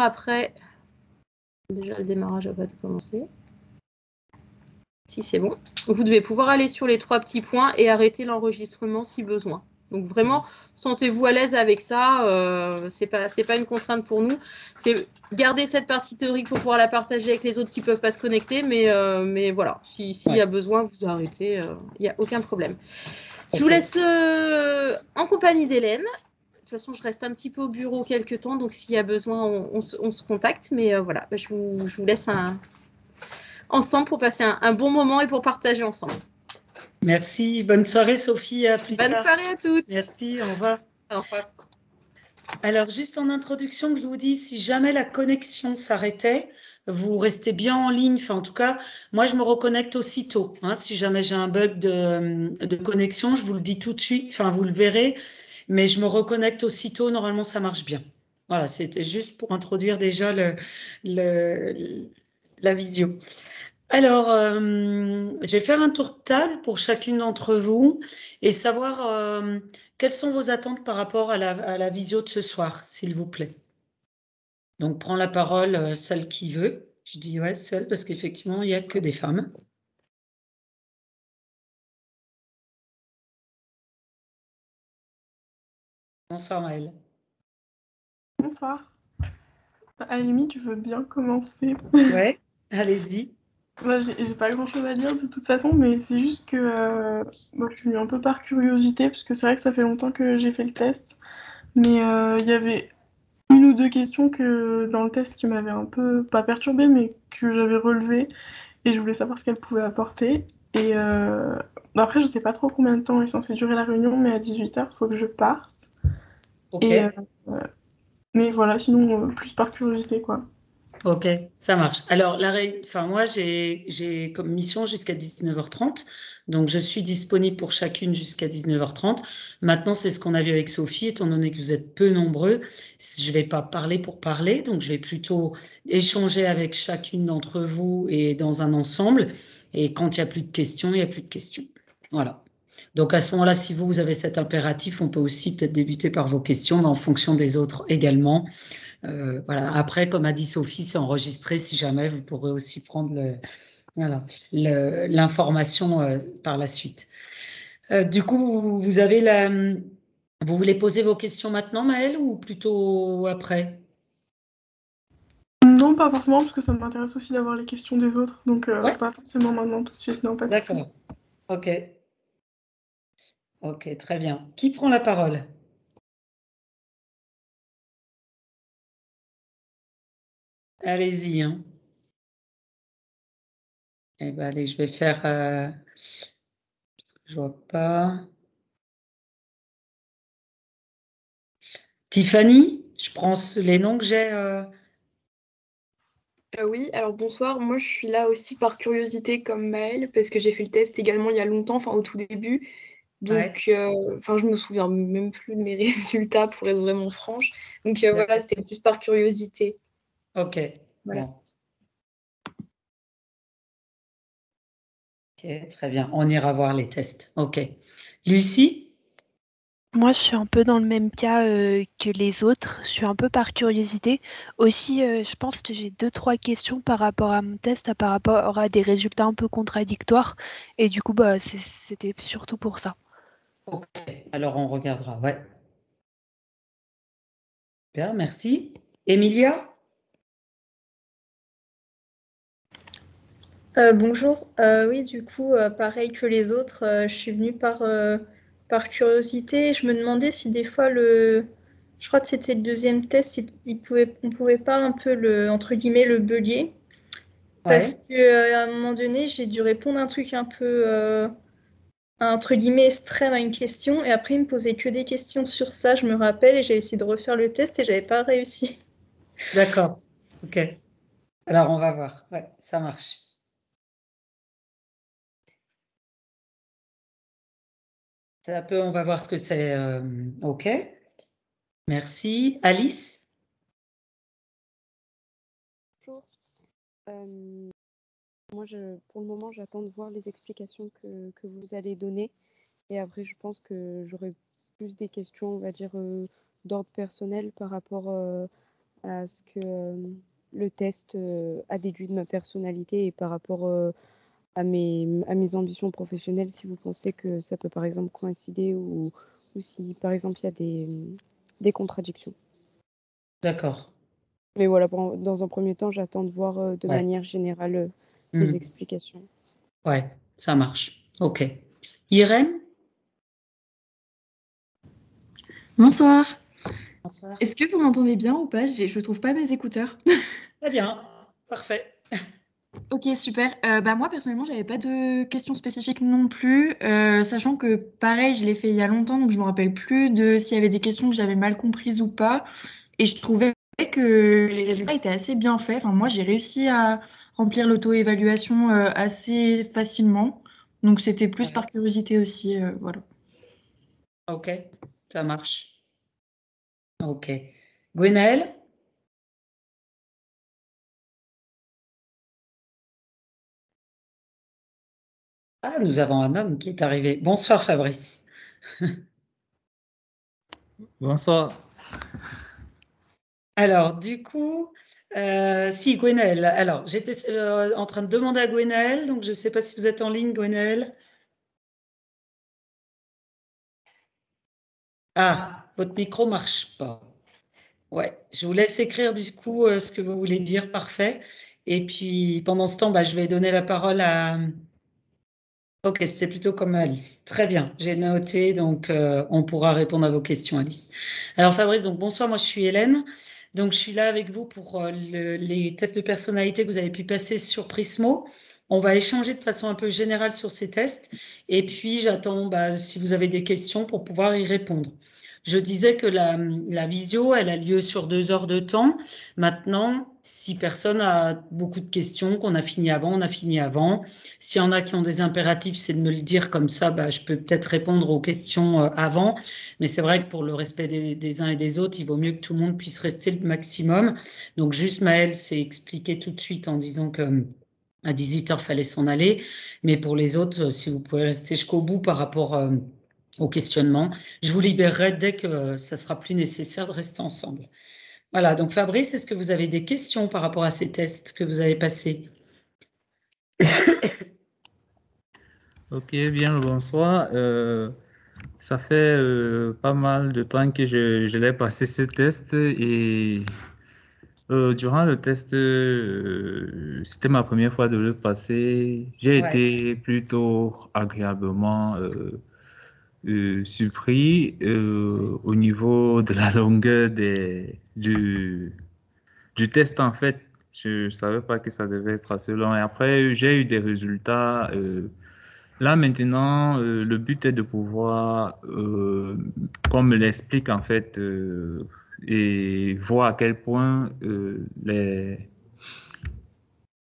après. Déjà, le démarrage n'a pas commencé. Si c'est bon. Vous devez pouvoir aller sur les 3 petits points et arrêter l'enregistrement si besoin. Donc vraiment, sentez-vous à l'aise avec ça. C'est pas une contrainte pour nous. C'est garder cette partie théorique pour pouvoir la partager avec les autres qui ne peuvent pas se connecter. Mais voilà, s'il y a besoin, vous arrêtez. Il n'y a aucun problème. Je vous laisse en compagnie d'Hélène. De toute façon, je reste un petit peu au bureau quelques temps. Donc s'il y a besoin, on se contacte. Mais voilà, je vous laisse ensemble pour passer un bon moment et pour partager ensemble. Merci. Bonne soirée, Sophie. À plus tard. Bonne soirée à toutes. Merci. Au revoir. Au revoir. Alors, juste en introduction, je vous dis, si jamais la connexion s'arrêtait, vous restez bien en ligne. Enfin, en tout cas, moi, je me reconnecte aussitôt. Si jamais j'ai un bug de connexion, je vous le dis tout de suite. Enfin, vous le verrez. Mais je me reconnecte aussitôt. Normalement, ça marche bien. Voilà, c'était juste pour introduire déjà la visio. Alors, je vais faire un tour de table pour chacune d'entre vous et savoir quelles sont vos attentes par rapport à la visio de ce soir, s'il vous plaît. Donc, prends la parole celle qui veut. Je dis ouais, seule, parce qu'effectivement, il n'y a que des femmes. Bonsoir, Maëlle. Bonsoir. À la limite, je veux bien commencer. Ouais, allez-y. Moi, j'ai pas grand-chose à dire de toute façon, mais c'est juste que moi, je suis venue un peu par curiosité, parce que c'est vrai que ça fait longtemps que j'ai fait le test. Mais il y avait une ou deux questions dans le test qui m'avaient un peu, pas perturbée, mais que j'avais relevées, et je voulais savoir ce qu'elles pouvaient apporter. Et après, je sais pas trop combien de temps est censé durer la réunion, mais à 18h, il faut que je parte. Ok. Et, mais voilà, sinon, plus par curiosité, quoi. Ok, ça marche. Alors, moi, j'ai comme mission jusqu'à 19h30. Donc, je suis disponible pour chacune jusqu'à 19h30. Maintenant, c'est ce qu'on a vu avec Sophie, étant donné que vous êtes peu nombreux. Je vais pas parler pour parler. Donc, je vais plutôt échanger avec chacune d'entre vous et dans un ensemble. Et quand il n'y a plus de questions, il n'y a plus de questions. Voilà. Donc, à ce moment-là, si vous avez cet impératif, on peut aussi peut-être débuter par vos questions, mais en fonction des autres également. Voilà. Après, comme a dit Sophie, c'est enregistré. Si jamais, vous pourrez aussi prendre l'information par la suite. Du coup, vous voulez poser vos questions maintenant, Maëlle, ou plutôt après? Non, pas forcément, parce que ça m'intéresse aussi d'avoir les questions des autres. Donc, Ouais, pas forcément maintenant, tout de suite. Non, pas de souci. d'accord. Ok. Ok, très bien. Qui prend la parole? Allez-y, hein. Eh ben, allez, je vais faire. Je vois pas. Tiffany, je prends les noms que j'ai. Oui, alors bonsoir. Moi, je suis là aussi par curiosité comme Maëlle, parce que j'ai fait le test également il y a longtemps, enfin au tout début. Ouais, Donc, je me souviens même plus de mes résultats pour être vraiment franche. Donc voilà, d'accord. c'était plus par curiosité. Ok. Voilà. Bon. Ok, très bien. On ira voir les tests. Ok. Lucie? Moi, je suis un peu dans le même cas que les autres. Je suis un peu par curiosité. Aussi, je pense que j'ai deux, trois questions par rapport à mon test, par rapport à des résultats un peu contradictoires. Et du coup, bah, c'était surtout pour ça. Ok. Alors, on regardera. Ouais. Super, merci. Emilia? Bonjour. Oui, du coup, pareil que les autres, je suis venue par curiosité. Je me demandais si des fois je crois que c'était le deuxième test, on pouvait pas un peu entre guillemets, le bugger. Ouais. Parce que, à un moment donné, j'ai dû répondre un truc un peu, entre guillemets, extrême à une question, et après, il me posait que des questions sur ça, je me rappelle, et j'ai essayé de refaire le test et j'avais pas réussi. D'accord. Ok. Alors, on va voir. Ouais, ça marche. On va voir ce que c'est. Ok. Merci. Alice? Bonjour. Moi, pour le moment, j'attends de voir les explications que vous allez donner. Et après, je pense que j'aurai plus des questions, on va dire, d'ordre personnel par rapport à ce que le test a déduit de ma personnalité et par rapport à mes ambitions professionnelles, si vous pensez que ça peut par exemple coïncider ou si par exemple il y a des contradictions. D'accord. Mais voilà, dans un premier temps, j'attends de voir de Ouais. manière générale Hmm. les explications. Ouais, ça marche. Ok. Irène? Bonsoir. Bonsoir. Est-ce que vous m'entendez bien ou pas? Je trouve pas mes écouteurs. Très bien. Parfait. Ok, super. Moi, personnellement, j'avais pas de questions spécifiques non plus, sachant que, pareil, je l'ai fait il y a longtemps, donc je me rappelle plus de s'il y avait des questions que j'avais mal comprises ou pas. Et je trouvais que les résultats étaient assez bien faits. Enfin, moi, j'ai réussi à remplir l'auto-évaluation assez facilement. Donc, c'était plus Ouais. par curiosité aussi, voilà. Ok, ça marche. Ok. Gwenaëlle? Ah, nous avons un homme qui est arrivé. Bonsoir Fabrice. Bonsoir. Alors, du coup, si Gwenaëlle. Alors, j'étais en train de demander à Gwenaëlle, donc je ne sais pas si vous êtes en ligne, Gwenaëlle. Ah, votre micro ne marche pas. Ouais, je vous laisse écrire du coup ce que vous voulez dire, parfait. Et puis pendant ce temps, je vais donner la parole à. Ok, c'était plutôt comme Alice. Très bien, j'ai noté, donc on pourra répondre à vos questions, Alice. Alors Fabrice, donc bonsoir, moi je suis Hélène. Donc je suis là avec vous pour les tests de personnalité que vous avez pu passer sur Prismo. On va échanger de façon un peu générale sur ces tests. Et puis j'attends si vous avez des questions pour pouvoir y répondre. Je disais que la visio, elle a lieu sur 2 heures de temps. Maintenant, si personne a beaucoup de questions, qu'on a fini avant, on a fini avant. S'il y en a qui ont des impératifs, c'est de me le dire comme ça, je peux peut-être répondre aux questions avant. Mais c'est vrai que pour le respect des uns et des autres, il vaut mieux que tout le monde puisse rester le maximum. Donc juste Maëlle s'est expliqué tout de suite en disant que à 18h, fallait s'en aller. Mais pour les autres, si vous pouvez rester jusqu'au bout par rapport au questionnement, je vous libérerai dès que ça sera plus nécessaire de rester ensemble. Voilà, donc Fabrice, est-ce que vous avez des questions par rapport à ces tests que vous avez passés? Ok, bien, bonsoir. Ça fait pas mal de temps que je l'ai passé ce test et durant le test, c'était ma première fois de le passer. J'ai Ouais, été plutôt agréablement surpris au niveau de la longueur du test en fait. Je ne savais pas que ça devait être assez long. Et après, j'ai eu des résultats. Là maintenant, le but est de pouvoir, qu'on me l'explique en fait, et voir à quel point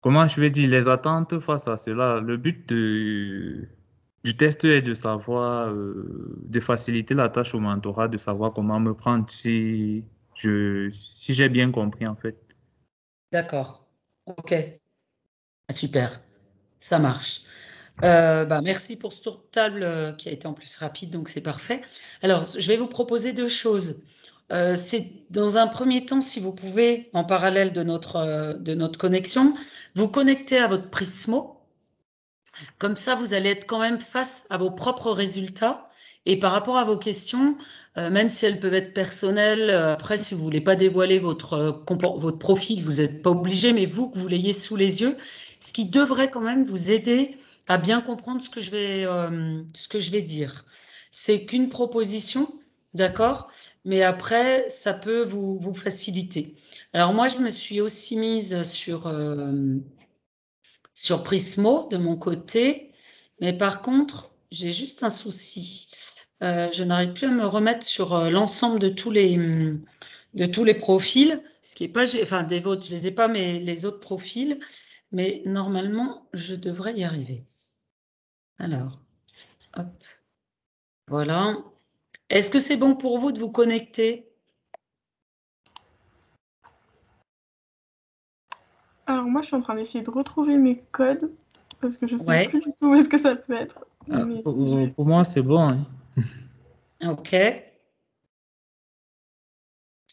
comment je vais dire, les attentes face à cela. Le but du test est de savoir, de faciliter la tâche au mentorat, de savoir comment me prendre si j'ai bien compris en fait. d'accord. Ok, super, ça marche. Merci pour ce tour de table qui a été en plus rapide, donc c'est parfait. Alors, je vais vous proposer 2 choses. C'est dans un premier temps, si vous pouvez, en parallèle de notre connexion, vous connecter à votre Prismo. Comme ça, vous allez être quand même face à vos propres résultats. Et par rapport à vos questions, même si elles peuvent être personnelles, après, si vous ne voulez pas dévoiler votre profil, vous n'êtes pas obligé, mais vous, que vous l'ayez sous les yeux, ce qui devrait quand même vous aider à bien comprendre ce que je vais dire. C'est qu'une proposition, d'accord? Mais après, ça peut vous faciliter. Alors moi, je me suis aussi mise sur Prismo de mon côté, mais par contre, j'ai juste un souci. Je n'arrive plus à me remettre sur l'ensemble de tous les profils, ce qui est pas, enfin des vôtres, je les ai pas, mais les autres profils, mais normalement, je devrais y arriver. Alors, hop, voilà. Est-ce que c'est bon pour vous de vous connecter? Alors moi, je suis en train d'essayer de retrouver mes codes parce que je sais Ouais, plus du tout où est-ce que ça peut être. Ah, Mais pour moi, c'est bon, hein. ok,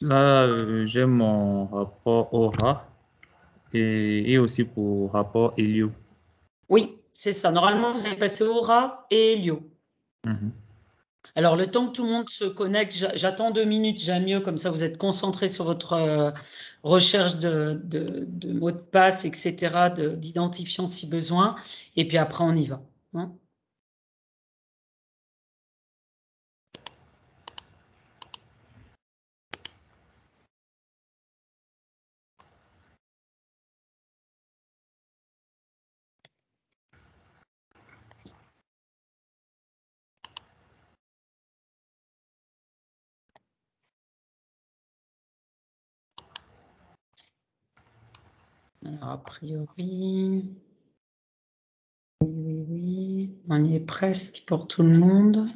Là, j'ai mon rapport Aura et aussi pour rapport Helio. Oui, c'est ça. Normalement, vous avez passé Aura et Helio. Mhm. Alors, le temps que tout le monde se connecte, j'attends 2 minutes, j'aime mieux, comme ça vous êtes concentré sur votre recherche de mots de passe, etc., d'identifiant si besoin, et puis après on y va. Hein. Alors, a priori, oui, on y est presque pour tout le monde.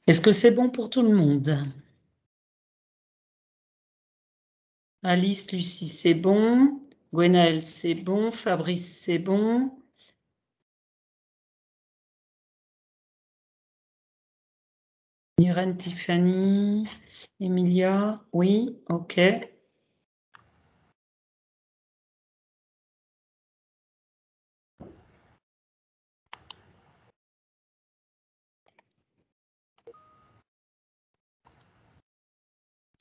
Est-ce que c'est bon pour tout le monde? Alice, Lucie, c'est bon. Gwenaël, c'est bon. Fabrice, c'est bon. Irène, Tiffany, Emilia, oui, ok.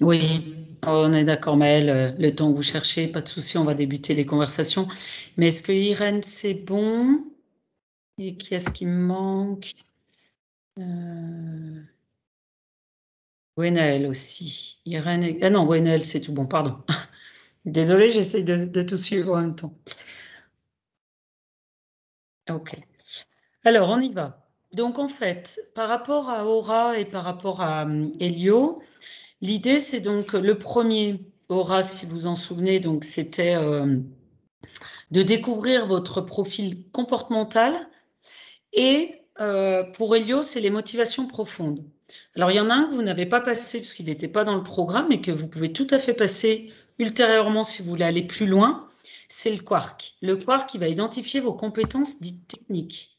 Oui, on est d'accord, Maëlle, le temps que vous cherchez, pas de souci, on va débuter les conversations. Mais est-ce que Irène, c'est bon? Et qui est-ce qui me manque? Gwenaël aussi. Irène Ah non, Gwenaël, c'est tout bon, pardon. Désolée, j'essaie de tout suivre en même temps. Ok. Alors, on y va. Donc, en fait, par rapport à Aura et par rapport à Helio, l'idée, c'est donc le premier, Aura, si vous en souvenez, donc c'était de découvrir votre profil comportemental. Et pour Helio, c'est les motivations profondes. Alors, il y en a un que vous n'avez pas passé parce qu'il n'était pas dans le programme et que vous pouvez tout à fait passer ultérieurement si vous voulez aller plus loin. C'est le quark. Le quark, il va identifier vos compétences dites techniques.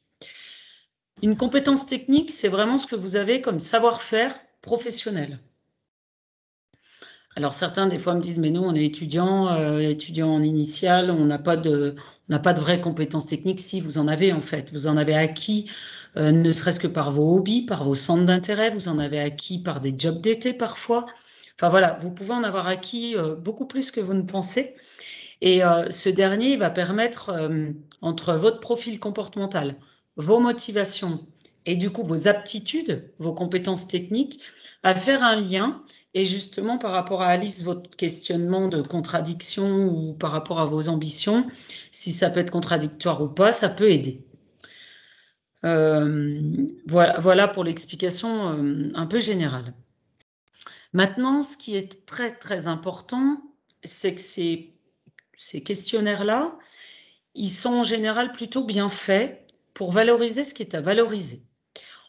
Une compétence technique, c'est vraiment ce que vous avez comme savoir-faire professionnel. Alors certains, des fois, me disent, mais nous, on est étudiants en initiale, on n'a pas de vraies compétences techniques. Si, vous en avez en fait. Vous en avez acquis, ne serait-ce que par vos hobbies, par vos centres d'intérêt, vous en avez acquis par des jobs d'été parfois. Enfin voilà, vous pouvez en avoir acquis beaucoup plus que vous ne pensez. Et ce dernier, il va permettre, entre votre profil comportemental, vos motivations et du coup vos aptitudes, vos compétences techniques, à faire un lien. Et justement, par rapport à Alice, votre questionnement de contradiction ou par rapport à vos ambitions, si ça peut être contradictoire ou pas, ça peut aider. Voilà pour l'explication un peu générale. Maintenant, ce qui est très très important, c'est que ces questionnaires-là, ils sont en général plutôt bien faits pour valoriser ce qui est à valoriser.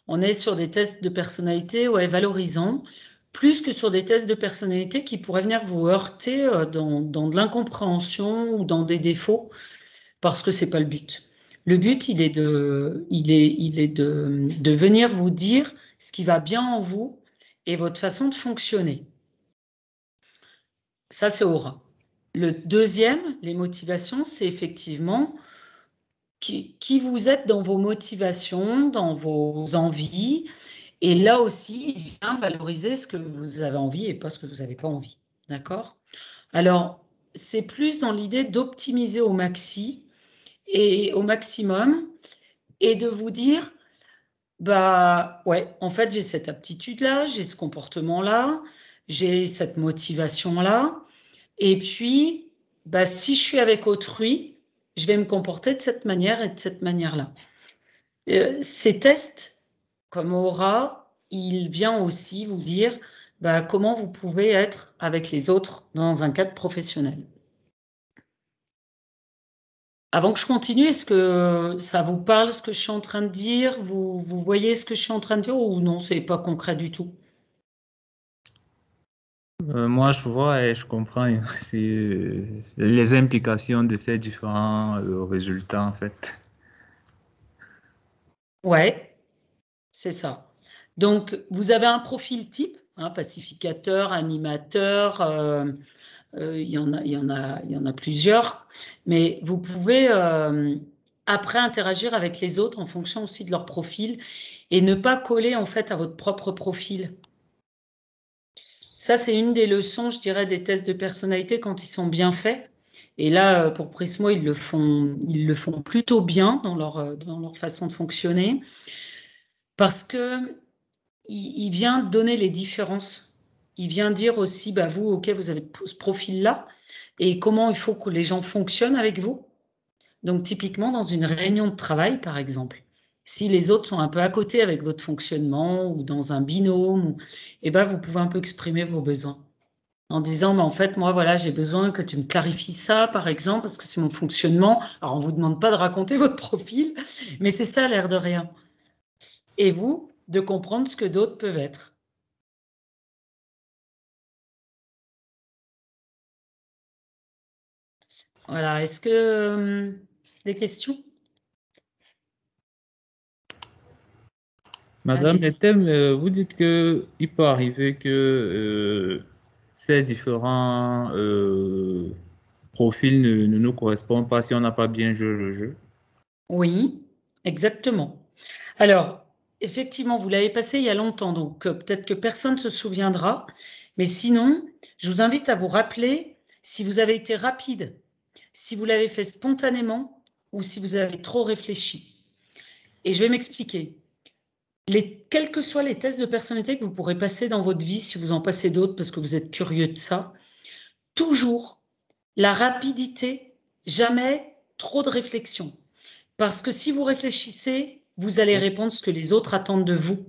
On est sur des tests de personnalité valorisants, plus que sur des tests de personnalité qui pourraient venir vous heurter dans de l'incompréhension ou dans des défauts, parce que c'est pas le but. Le but, il est de venir vous dire ce qui va bien en vous et votre façon de fonctionner. Ça, c'est Aura. Le deuxième, les motivations, c'est effectivement qui vous êtes dans vos motivations, dans vos envies. Et là aussi, il vient valoriser ce que vous avez envie et pas ce que vous n'avez pas envie. D'accord? Alors, c'est plus dans l'idée d'optimiser au maxi et au maximum et de vous dire, bah ouais, en fait, j'ai cette aptitude-là, j'ai ce comportement-là, j'ai cette motivation-là. Et puis, bah, si je suis avec autrui, je vais me comporter de cette manière et de cette manière-là. Ces tests, comme Aura, il vient aussi vous dire comment vous pouvez être avec les autres dans un cadre professionnel. Avant que je continue, est-ce que ça vous parle ce que je suis en train de dire? Vous voyez ce que je suis en train de dire ou non, c'est pas concret du tout? Moi, je vois et je comprends c'est, les implications de ces différents résultats, en fait. Ouais, c'est ça. Donc, vous avez un profil type, pacificateur, animateur, il y en a plusieurs, mais vous pouvez après interagir avec les autres en fonction aussi de leur profil et ne pas coller en fait à votre propre profil. Ça, c'est une des leçons, je dirais, des tests de personnalité quand ils sont bien faits. Et là, pour Prismo, ils le font plutôt bien dans leur façon de fonctionner parce que il vient donner les différences. Il vient dire aussi, vous, ok, vous avez ce profil-là, et comment il faut que les gens fonctionnent avec vous. Donc, typiquement, dans une réunion de travail, par exemple, si les autres sont un peu à côté avec votre fonctionnement ou dans un binôme, vous pouvez un peu exprimer vos besoins en disant, mais en fait, moi, voilà, j'ai besoin que tu me clarifies ça, par exemple, parce que c'est mon fonctionnement. Alors, on ne vous demande pas de raconter votre profil, mais c'est ça, l'air de rien. Et vous, de comprendre ce que d'autres peuvent être. Voilà, est-ce que des questions? Madame Allez-y. Etem, vous dites que il peut arriver que ces différents profils ne nous correspondent pas si on n'a pas bien joué le jeu. Oui, exactement. Alors, effectivement, vous l'avez passé il y a longtemps, donc peut-être que personne ne se souviendra, mais sinon, je vous invite à vous rappeler si vous avez été rapide, si vous l'avez fait spontanément ou si vous avez trop réfléchi. Et je vais m'expliquer. Quels que soient les tests de personnalité que vous pourrez passer dans votre vie, si vous en passez d'autres parce que vous êtes curieux de ça, toujours la rapidité, jamais trop de réflexion. Parce que si vous réfléchissez, vous allez répondre ce que les autres attendent de vous.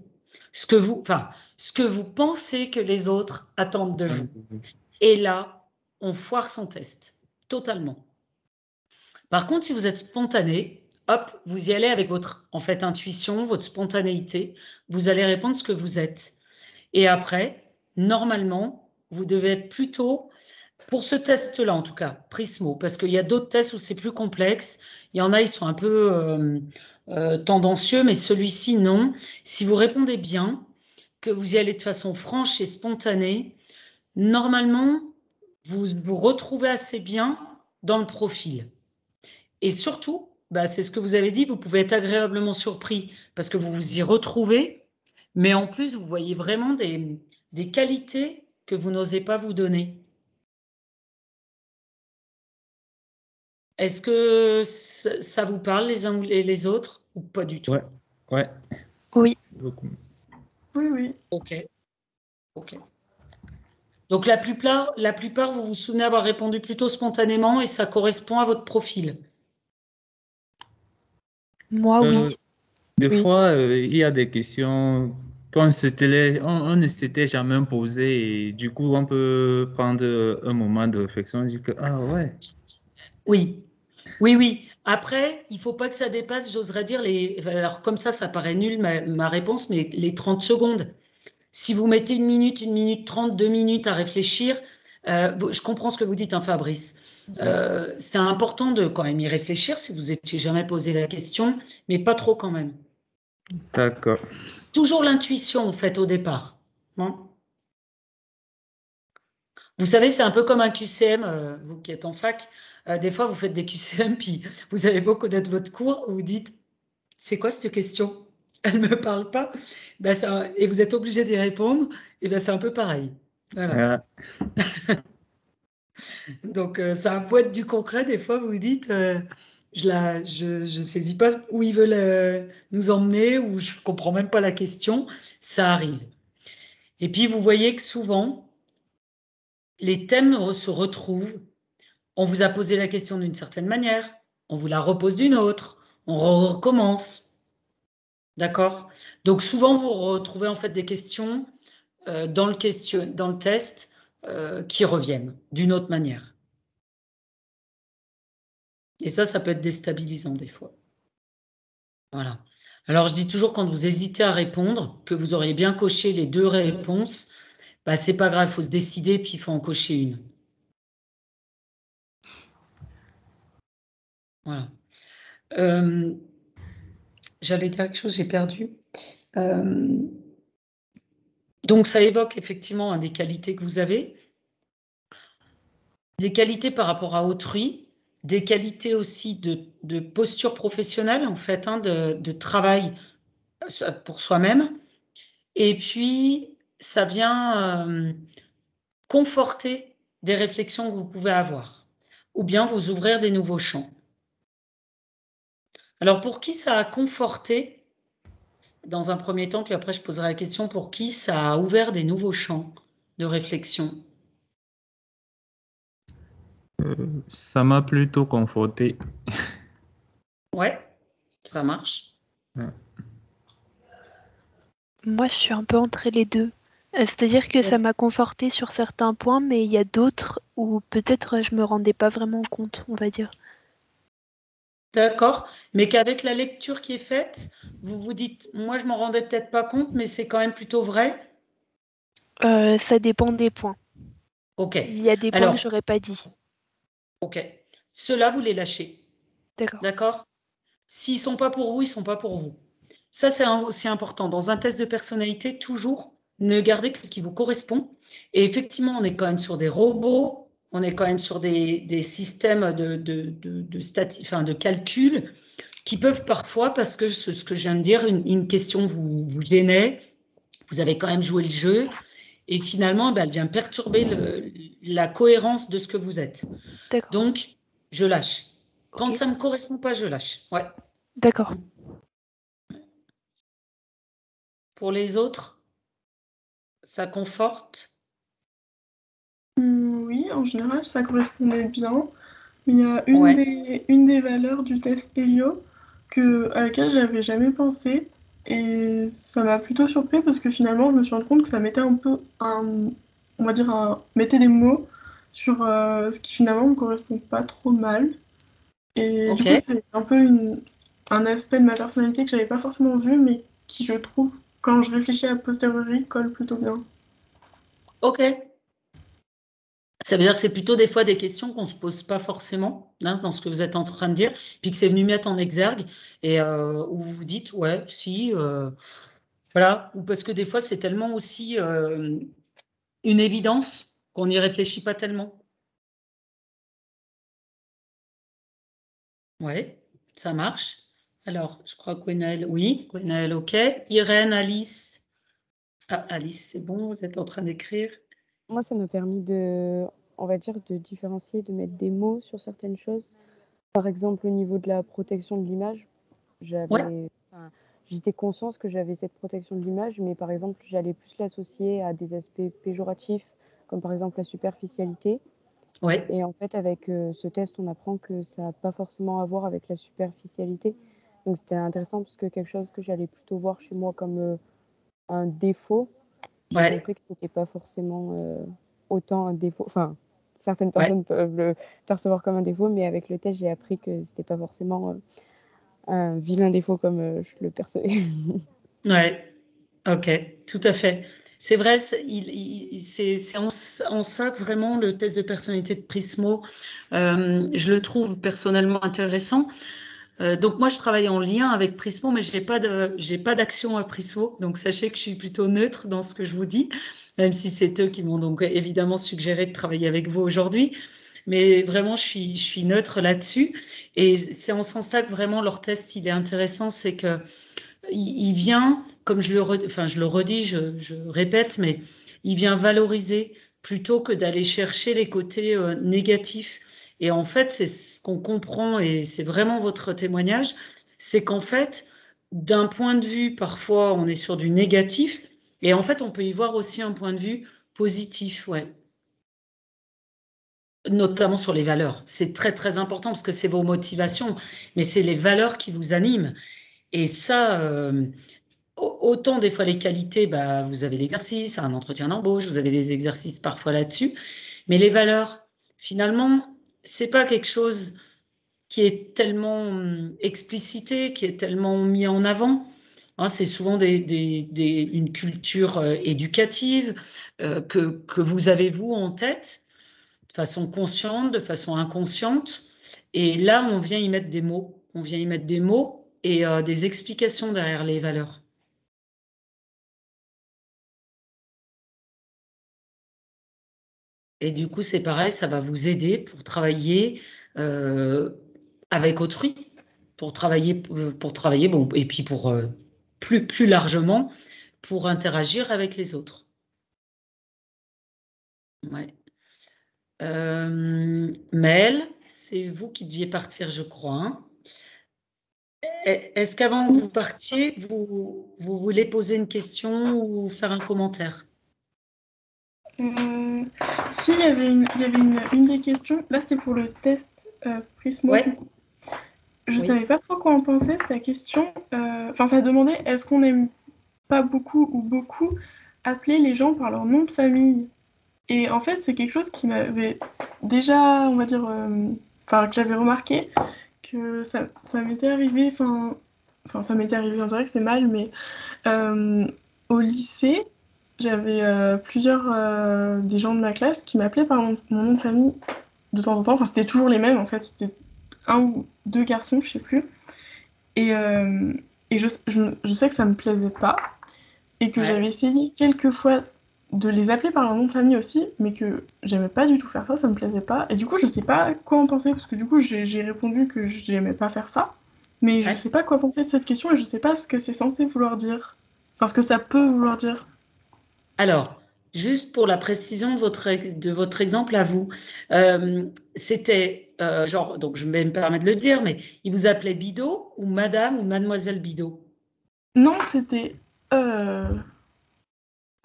Ce que vous pensez que les autres attendent de vous. Et là, on foire son test. Totalement. Par contre, si vous êtes spontané, hop, vous y allez avec votre intuition, votre spontanéité. Vous allez répondre ce que vous êtes. Et après, normalement, vous devez être plutôt, pour ce test-là en tout cas, Prismo, parce qu'il y a d'autres tests où c'est plus complexe. Il y en a, ils sont un peu tendancieux, mais celui-ci, non. Si vous répondez bien, que vous y allez de façon franche et spontanée, normalement, vous vous retrouvez assez bien dans le profil. Et surtout, c'est ce que vous avez dit, vous pouvez être agréablement surpris parce que vous vous y retrouvez, mais en plus, vous voyez vraiment des qualités que vous n'osez pas vous donner. Est-ce que ça vous parle les uns et les autres ou pas du tout? Ouais. Oui. Beaucoup. Oui. Ok. Donc la plupart, vous vous souvenez avoir répondu plutôt spontanément et ça correspond à votre profil. Moi, oui. Des Oui. fois, il y a des questions qu'on on ne s'était jamais posées et du coup, on peut prendre un moment de réflexion et dire que, ah ouais. Oui. Après, il ne faut pas que ça dépasse, j'oserais dire, alors comme ça paraît nul ma réponse, mais les 30 secondes. Si vous mettez 1 minute, 1 minute 30, 2 minutes à réfléchir, je comprends ce que vous dites, Fabrice. C'est important de quand même y réfléchir si vous n'étiez jamais posé la question, mais pas trop quand même. D'accord. Toujours l'intuition, en fait, au départ. Vous savez, c'est un peu comme un QCM, vous qui êtes en fac. Des fois, vous faites des QCM, puis vous avez beau connaître votre cours, vous dites, c'est quoi cette question? Elle ne me parle pas. Et vous êtes obligé d'y répondre. Et c'est un peu pareil. Voilà. Donc, ça peut être du concret. Des fois, vous vous dites, je saisis pas où ils veulent nous emmener, ou je comprends même pas la question. Ça arrive. Et puis, vous voyez que souvent, les thèmes se retrouvent. On vous a posé la question d'une certaine manière. on vous la repose d'une autre, on recommence. D'accord? Donc souvent, vous retrouvez en fait des questions dans le test qui reviennent d'une autre manière. Et ça peut être déstabilisant des fois. Voilà. Alors, je dis toujours, quand vous hésitez à répondre, que vous auriez bien coché les 2 réponses, bah, c'est pas grave, il faut se décider, puis il faut en cocher une. Voilà. J'allais dire quelque chose, j'ai perdu. Donc, ça évoque effectivement des qualités que vous avez, des qualités par rapport à autrui, des qualités aussi de posture professionnelle, en fait, de travail pour soi-même. Et puis, ça vient conforter des réflexions que vous pouvez avoir, ou bien vous ouvrir des nouveaux champs. Alors, pour qui ça a conforté, dans un premier temps, puis après je poserai la question, pour qui ça a ouvert des nouveaux champs de réflexion? Ça m'a plutôt conforté. Ouais, ça marche. Ouais. Moi, je suis un peu entre les deux. C'est-à-dire que ça m'a conforté sur certains points, mais il y a d'autres où peut-être je me rendais pas vraiment compte, on va dire. D'accord, mais qu'avec la lecture qui est faite, vous vous dites, moi je m'en rendais peut-être pas compte, mais c'est quand même plutôt vrai. Ça dépend des points. Ok. Il y a des points Alors, que j'aurais pas dit. ok. Ceux-là, vous les lâchez. D'accord. D'accord? S'ils sont pas pour vous, ils sont pas pour vous. Ça, c'est aussi important. Dans un test de personnalité, toujours ne gardez que ce qui vous correspond. Et effectivement, on est quand même sur des robots, on est quand même sur des systèmes de calcul qui peuvent parfois, parce que ce que je viens de dire, une question vous gênait, vous avez quand même joué le jeu, et finalement, elle vient perturber la cohérence de ce que vous êtes. D'accord. Donc, je lâche. Quand Ok. ça ne me correspond pas, je lâche. Ouais. D'accord. Pour les autres, ça conforte. Oui, en général, ça correspondait bien. Mais il y a Ouais. une des valeurs du test Helio à laquelle j'avais jamais pensé. Et ça m'a plutôt surpris parce que finalement, je me suis rendu compte que ça mettait un peu on va dire, mettait des mots sur ce qui finalement me correspond pas trop mal. Et du Ok. coup, c'est un peu un aspect de ma personnalité que j'avais pas forcément vu, mais qui, je trouve, quand je réfléchis à posteriori, colle plutôt bien. Ok. Ça veut dire que c'est plutôt des fois des questions qu'on ne se pose pas forcément, hein, dans ce que vous êtes en train de dire, puis que c'est venu mettre en exergue et où vous vous dites, ouais, si, voilà, ou parce que des fois c'est tellement aussi une évidence qu'on n'y réfléchit pas tellement. Ouais, ça marche. Alors, je crois que Gwenaël, oui, Gwenaël, ok. Irène, Alice. Ah, Alice, c'est bon, vous êtes en train d'écrire. Moi, ça m'a permis on va dire, de différencier, de mettre des mots sur certaines choses. Par exemple, au niveau de la protection de l'image, Ouais. j'étais consciente que j'avais cette protection de l'image, mais par exemple, j'allais plus l'associer à des aspects péjoratifs, comme par exemple la superficialité. Ouais. Et en fait, avec ce test, on apprend que ça n'a pas forcément à voir avec la superficialité. Donc, c'était intéressant parce que quelque chose que j'allais plutôt voir chez moi comme un défaut, j'ai Ouais. compris que c'était pas forcément autant un défaut. Enfin, certaines Ouais. personnes peuvent le percevoir comme un défaut, mais avec le test, j'ai appris que c'était pas forcément un vilain défaut comme je le percevais. Ouais. Ok, tout à fait. C'est vrai, c'est en ça que vraiment le test de personnalité de Prismo, je le trouve personnellement intéressant. Donc moi, je travaille en lien avec Prismo, mais j'ai pas d'action à Prismo. Donc sachez que je suis plutôt neutre dans ce que je vous dis, même si c'est eux qui m'ont donc évidemment suggéré de travailler avec vous aujourd'hui. Mais vraiment, je suis neutre là-dessus. Et c'est en ce sens-là que vraiment leur test, il est intéressant, c'est que il vient, comme je le redis, je répète, mais il vient valoriser plutôt que d'aller chercher les côtés négatifs. Et en fait, c'est ce qu'on comprend, et c'est vraiment votre témoignage, c'est qu'en fait, d'un point de vue, parfois, on est sur du négatif, et en fait, on peut y voir aussi un point de vue positif, ouais. notamment sur les valeurs. C'est très, très important parce que c'est vos motivations, mais c'est les valeurs qui vous animent. Et ça, autant des fois les qualités, bah, vous avez l'exercice, un entretien d'embauche, vous avez des exercices parfois là-dessus, mais les valeurs, finalement, c'est pas quelque chose qui est tellement explicité, qui est tellement mis en avant. Hein, c'est souvent une culture éducative que vous avez, vous, en tête, de façon consciente, de façon inconsciente. Et là, on vient y mettre des mots. On vient y mettre des mots et des explications derrière les valeurs. Et du coup, c'est pareil, ça va vous aider pour travailler avec autrui, pour travailler bon, et puis pour plus largement, pour interagir avec les autres. Ouais. Maëlle, c'est vous qui deviez partir, je crois. Hein. Est-ce qu'avant que vous partiez, vous voulez poser une question ou faire un commentaire? Si, il y avait une des questions. Là, c'était pour le test Prismo. Ouais. Du coup. Je Oui. savais pas trop quoi en penser. Sa question, enfin, ça demandait est-ce qu'on n'aime pas beaucoup ou beaucoup appeler les gens par leur nom de famille? Et en fait, c'est quelque chose qui m'avait déjà, on va dire, enfin, que j'avais remarqué, que ça m'était arrivé, enfin, ça m'était arrivé, on dirait que c'est mal, mais au lycée, j'avais plusieurs des gens de ma classe qui m'appelaient par mon nom de famille de temps en temps. Enfin, c'était toujours les mêmes, en fait. C'était un ou deux garçons, je sais plus. Et je sais que ça me plaisait pas. Et que j'avais essayé quelques fois de les appeler par leur nom de famille aussi, mais que j'aimais pas du tout faire ça me plaisait pas. Et du coup, je sais pas quoi en penser, parce que du coup, j'ai répondu que j'aimais pas faire ça. Mais je sais pas quoi penser de cette question et je sais pas ce que c'est censé vouloir dire. Enfin, ce que ça peut vouloir dire. Alors, juste pour la précision de votre exemple à vous, c'était genre, donc je vais me permettre de le dire, mais il vous appelait Bidot ou Madame ou Mademoiselle Bidot? Non, c'était...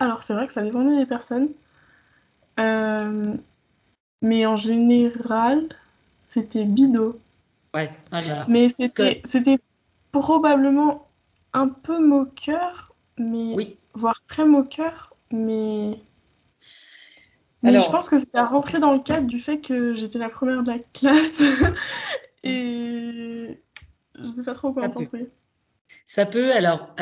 Alors, c'est vrai que ça dépendait des personnes. Mais en général, c'était Bidot. Ouais, voilà. Mais c'était probablement un peu moqueur, mais Oui. voire très moqueur, mais Alors, je pense que ça rentrait dans le cadre du fait que j'étais la première de la classe et je sais pas trop quoi en penser. Ça peut, alors,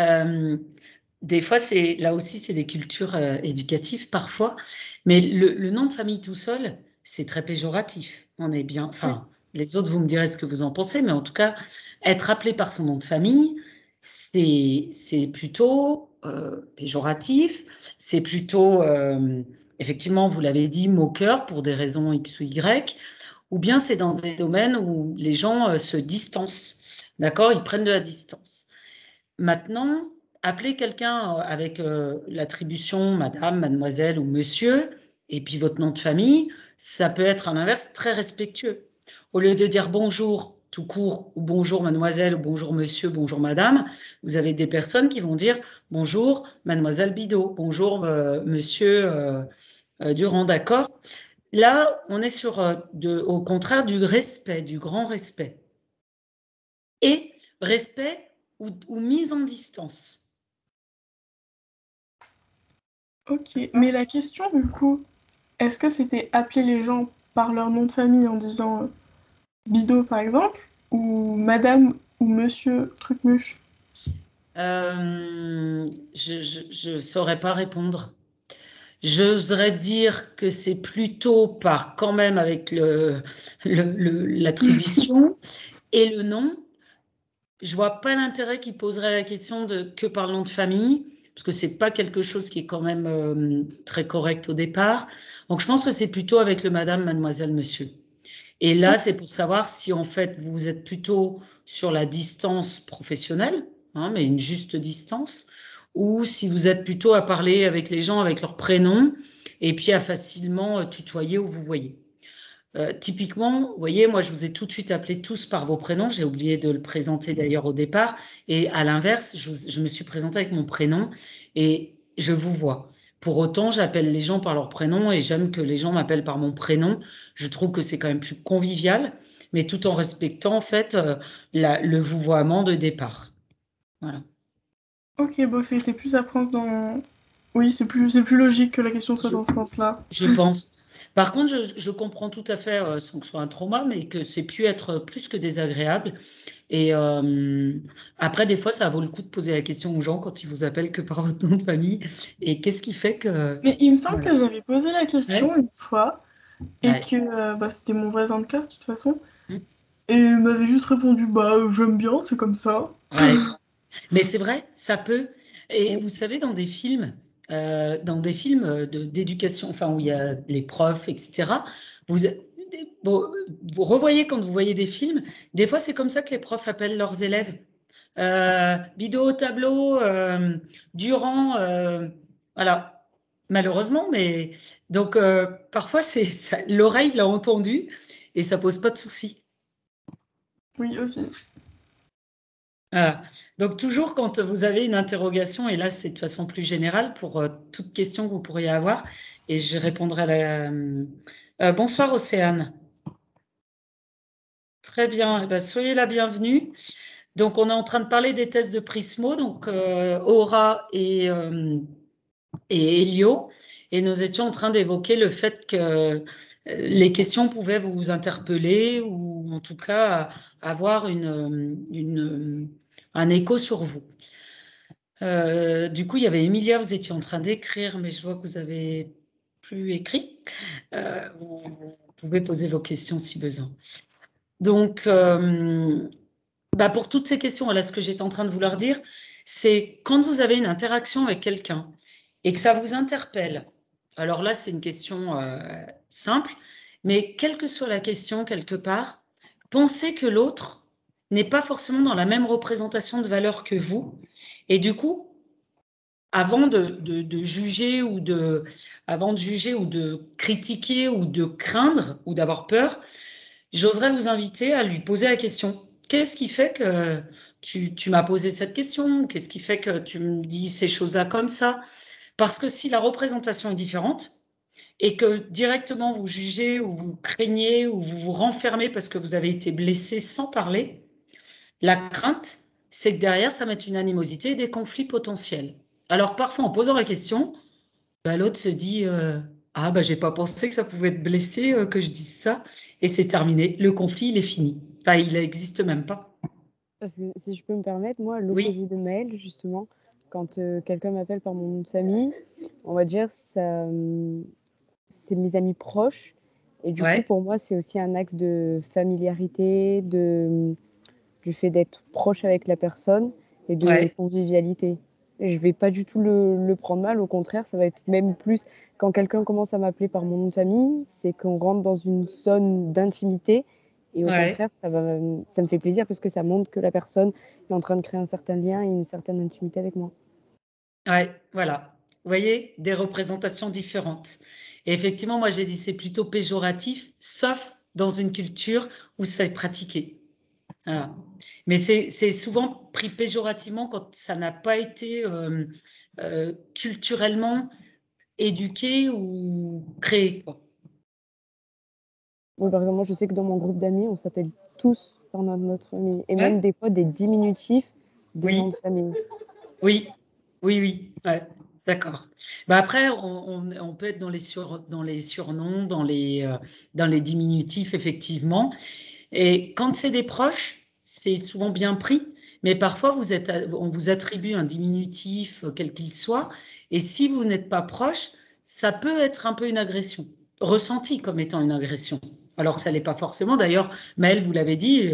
des fois, là aussi, c'est des cultures éducatives parfois, mais le nom de famille tout seul, c'est très péjoratif. On est bien, enfin, les autres, vous me direz ce que vous en pensez, mais en tout cas, être appelé par son nom de famille, c'est plutôt péjoratif, c'est plutôt, effectivement, vous l'avez dit, moqueur pour des raisons X ou Y, ou bien c'est dans des domaines où les gens se distancent, d'accord? Ils prennent de la distance. Maintenant, appeler quelqu'un avec l'attribution madame, mademoiselle ou monsieur, et puis votre nom de famille, ça peut être à l'inverse très respectueux. Au lieu de dire bonjour tout court, ou bonjour mademoiselle, ou bonjour monsieur, bonjour madame, vous avez des personnes qui vont dire bonjour mademoiselle Bidot, bonjour monsieur Durand, d'accord? Là, on est sur, au contraire, du respect, du grand respect. Et respect ou mise en distance. Ok, mais la question du coup, est-ce que c'était appeler les gens par leur nom de famille en disant Bidot par exemple, ou madame ou monsieur trucmuche? Je saurais pas répondre. J'oserais dire que c'est plutôt par quand même avec l'attribution et le nom. Je vois pas l'intérêt qui poserait la question de que par le nom de famille, parce que c'est pas quelque chose qui est quand même très correct au départ. Donc je pense que c'est plutôt avec le madame, mademoiselle, monsieur. Et là, c'est pour savoir si en fait vous êtes plutôt sur la distance professionnelle, hein, mais une juste distance, ou si vous êtes plutôt à parler avec les gens avec leur prénom et puis à facilement tutoyer ou vous voyez. Typiquement, vous voyez, moi je vous ai tout de suite appelé tous par vos prénoms, j'ai oublié de le présenter d'ailleurs au départ, et à l'inverse, je me suis présentée avec mon prénom et je vous vois. Pour autant, j'appelle les gens par leur prénom et j'aime que les gens m'appellent par mon prénom. Je trouve que c'est quand même plus convivial, mais tout en respectant en fait le vouvoiement de départ. Voilà. Ok, bon, c'était plus à prendre dans... Oui, c'est plus logique que la question soit dans ce sens-là. Je pense. Par contre, je comprends tout à fait, sans que ce soit un trauma, mais que c'est pu être plus que désagréable. Et après, des fois, ça vaut le coup de poser la question aux gens quand ils vous appellent que par votre nom de famille. Et qu'est-ce qui fait que... Mais il me semble Voilà. que j'avais posé la question Ouais. une fois et Ouais. que bah, c'était mon voisin de classe de toute façon. Mm. Et il m'avait juste répondu, bah j'aime bien, c'est comme ça. Ouais. Mais c'est vrai, ça peut. Et vous savez, dans des films d'éducation, enfin où il y a les profs, etc. Vous, bon, vous revoyez quand vous voyez des films, des fois c'est comme ça que les profs appellent leurs élèves. Bido, tableau, Durand, voilà. Malheureusement, mais donc parfois l'oreille l'a entendu et ça pose pas de souci. Oui, aussi. Voilà. Donc toujours quand vous avez une interrogation, et là c'est de façon plus générale pour toute question que vous pourriez avoir, et je répondrai à bonsoir Océane. Très bien, eh ben, soyez la bienvenue. Donc on est en train de parler des tests de Prismo, donc Aura et Elio, et nous étions en train d'évoquer le fait que les questions pouvaient vous interpeller ou en tout cas avoir un écho sur vous. Du coup, il y avait Emilia, vous étiez en train d'écrire, mais je vois que vous avez plus écrit. Vous pouvez poser vos questions si besoin. Donc, pour toutes ces questions, voilà ce que j'étais en train de vous leur dire, c'est quand vous avez une interaction avec quelqu'un et que ça vous interpelle. Alors là, c'est une question simple, mais quelle que soit la question, quelque part, pensez que l'autre n'est pas forcément dans la même représentation de valeur que vous. Et du coup, avant de juger avant de juger ou de critiquer ou de craindre ou d'avoir peur, j'oserais vous inviter à lui poser la question. Qu'est-ce qui fait que tu m'as posé cette question? Qu'est-ce qui fait que tu me dis ces choses-là comme ça? Parce que si la représentation est différente et que directement vous jugez ou vous craignez ou vous vous renfermez parce que vous avez été blessé sans parler, la crainte, c'est que derrière, ça mette une animosité et des conflits potentiels. Alors parfois, en posant la question, l'autre se dit ah, j'ai pas pensé que ça pouvait être blessé, que je dise ça, et c'est terminé. Le conflit, il est fini. Enfin, il n'existe même pas. Parce que si je peux me permettre, moi, Oui, l'opposé de Maëlle, justement, quand quelqu'un m'appelle par mon nom de famille, on va dire ça, c'est mes amis proches. Et du coup, ouais, pour moi, c'est aussi un axe de familiarité, du fait d'être proche avec la personne et de ouais, convivialité. Et je vais pas du tout le prendre mal, au contraire, ça va être même plus quand quelqu'un commence à m'appeler par mon nom de famille, c'est qu'on rentre dans une zone d'intimité. Et au ouais, contraire, ça me fait plaisir parce que ça montre que la personne est en train de créer un certain lien et une certaine intimité avec moi. ouais, voilà. Vous voyez, des représentations différentes. Et effectivement, moi, j'ai dit c'est plutôt péjoratif, sauf dans une culture où c'est pratiqué. Voilà. Mais c'est souvent pris péjorativement quand ça n'a pas été culturellement éduqué ou créé, quoi. Moi, par exemple, moi, je sais que dans mon groupe d'amis, on s'appelle tous par notre famille. Et même Ouais, des fois des diminutifs des noms oui, de famille. oui, oui, oui, ouais, d'accord. Après, on peut être dans dans les surnoms, dans les diminutifs, effectivement. Et quand c'est des proches, c'est souvent bien pris. Mais parfois, on vous attribue un diminutif, quel qu'il soit. Et si vous n'êtes pas proche, ça peut être un peu une agression, ressentie comme étant une agression. Alors que ça l'est pas forcément. D'ailleurs, Maëlle, vous l'avez dit,